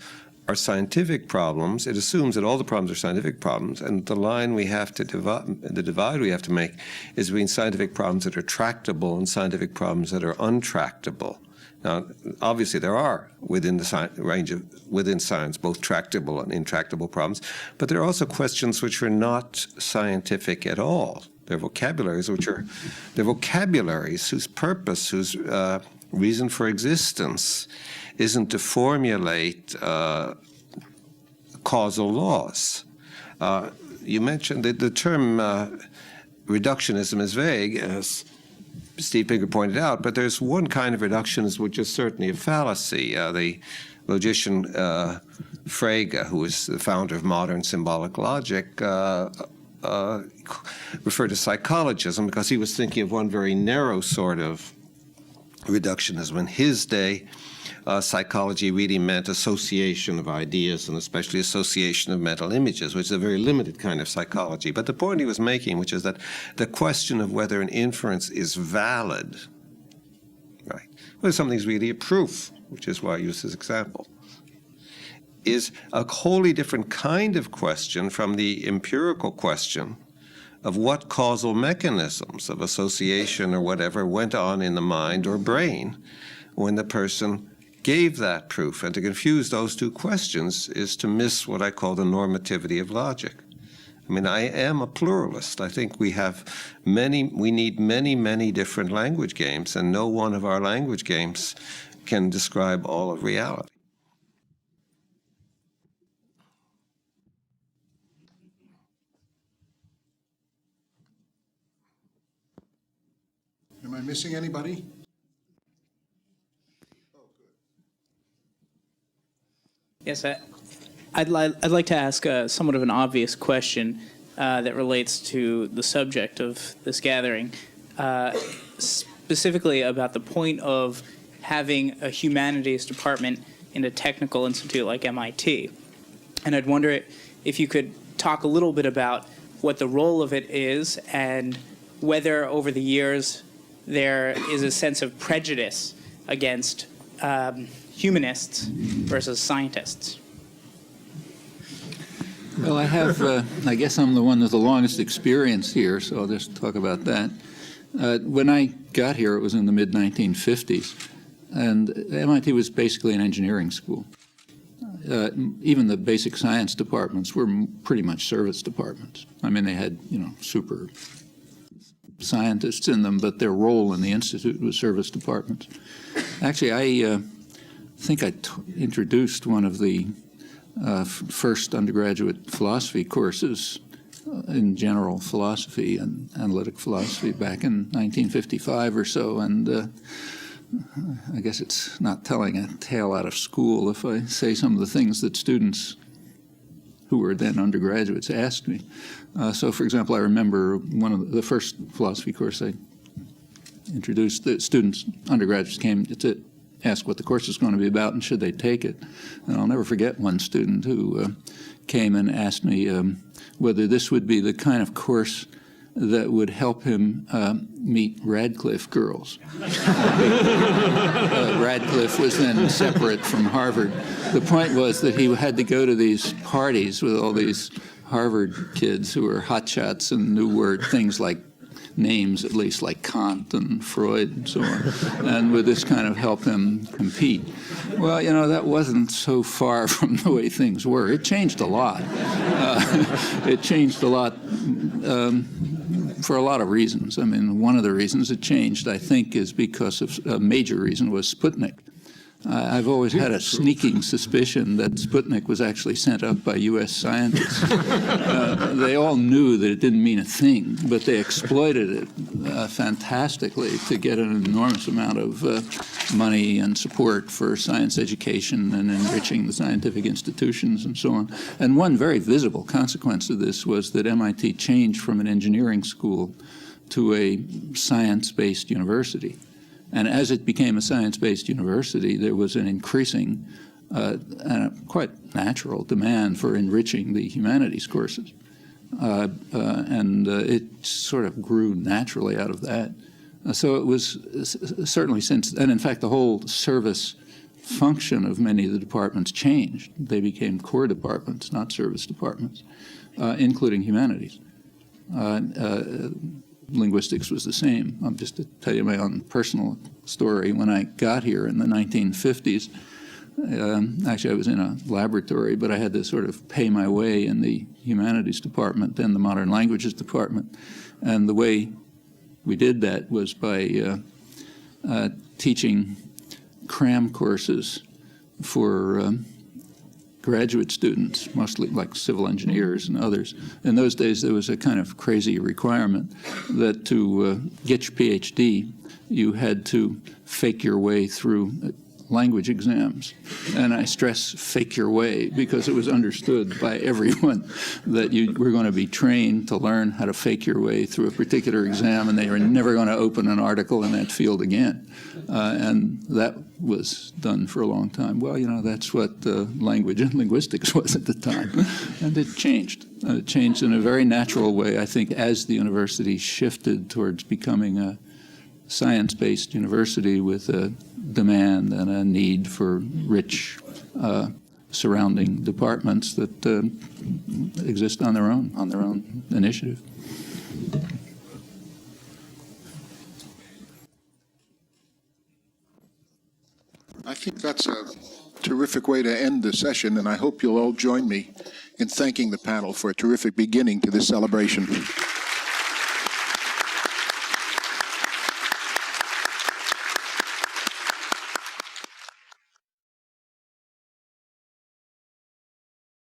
are scientific problems. It assumes that all the problems are scientific problems, and the line we have to the divide we have to make is between scientific problems that are tractable and scientific problems that are untractable. Now, obviously, there are within the range of within science both tractable and intractable problems, but there are also questions which are not scientific at all. They're vocabularies whose purpose, whose reason for existence isn't to formulate causal laws. You mentioned that the term reductionism is vague, as Steve Pinker pointed out, but there's one kind of reductionism which is certainly a fallacy. The logician Frege, who is the founder of modern symbolic logic, referred to psychologism because he was thinking of one very narrow sort of reductionism. In his day, psychology really meant association of ideas and especially association of mental images, which is a very limited kind of psychology. But the point he was making, which is that the question of whether an inference is valid, right, whether something's really a proof, which is why I use this example, is a wholly different kind of question from the empirical question of what causal mechanisms of association or whatever went on in the mind or brain when the person gave that proof. And to confuse those two questions is to miss what I call the normativity of logic. I mean, I am a pluralist. I think we need many different language games, and no one of our language games can describe all of reality. Am I missing anybody? Yes, I'd like to ask somewhat of an obvious question that relates to the subject of this gathering, specifically about the point of having a humanities department in a technical institute like MIT. And I'd wonder if you could talk a little bit about what the role of it is and whether over the years there is a sense of prejudice against humanists versus scientists. Well, I have, I guess I'm the one with the longest experience here, so I'll just talk about that. When I got here, it was in the mid-1950s, and MIT was basically an engineering school. Even the basic science departments were pretty much service departments. I mean, they had, super scientists in them, but their role in the institute was service departments. Actually, I think I introduced one of the first undergraduate philosophy courses in general philosophy and analytic philosophy back in 1955 or so, and I guess it's not telling a tale out of school if I say some of the things that students who were then undergraduates asked me. So, for example, I remember one of the first philosophy course I introduced, the students, undergraduates came to ask what the course was going to be about and should they take it. And I'll never forget one student who came and asked me whether this would be the kind of course that would help him meet Radcliffe girls. Radcliffe was then separate from Harvard. The point was that he had to go to these parties with all these Harvard kids who were hotshots and knew things like names, at least like Kant and Freud and so on, and would this kind of help him compete. Well, that wasn't so far from the way things were. It changed a lot. It changed a lot for a lot of reasons. I mean, one of the reasons it changed, I think, is because of a major reason was Sputnik. I've always had a sneaking suspicion that Sputnik was actually sent up by U.S. scientists. They all knew that it didn't mean a thing, but they exploited it fantastically to get an enormous amount of money and support for science education and enriching the scientific institutions and so on. And one very visible consequence of this was that MIT changed from an engineering school to a science-based university. And as it became a science-based university, there was an increasing and a quite natural demand for enriching the humanities courses. It sort of grew naturally out of that. So it was certainly since, and in fact the whole service function of many of the departments changed. They became core departments, not service departments, including humanities. Linguistics was the same. Just to tell you my own personal story, when I got here in the 1950s, actually I was in a laboratory, but I had to sort of pay my way in the humanities department, then the modern languages department. And the way we did that was by teaching cram courses for graduate students, mostly like civil engineers and others. In those days, there was a kind of crazy requirement that to get your PhD, you had to fake your way through language exams. And I stress fake your way because it was understood by everyone that you were going to be trained to learn how to fake your way through a particular exam, and they were never going to open an article in that field again. And that was done for a long time. Well, you know, that's what language and linguistics was at the time. And it changed. It changed in a very natural way, I think, as the university shifted towards becoming a science-based university with a demand and a need for rich surrounding departments that exist on their own initiative. I think that's a terrific way to end the session, and I hope you'll all join me in thanking the panel for a terrific beginning to this celebration.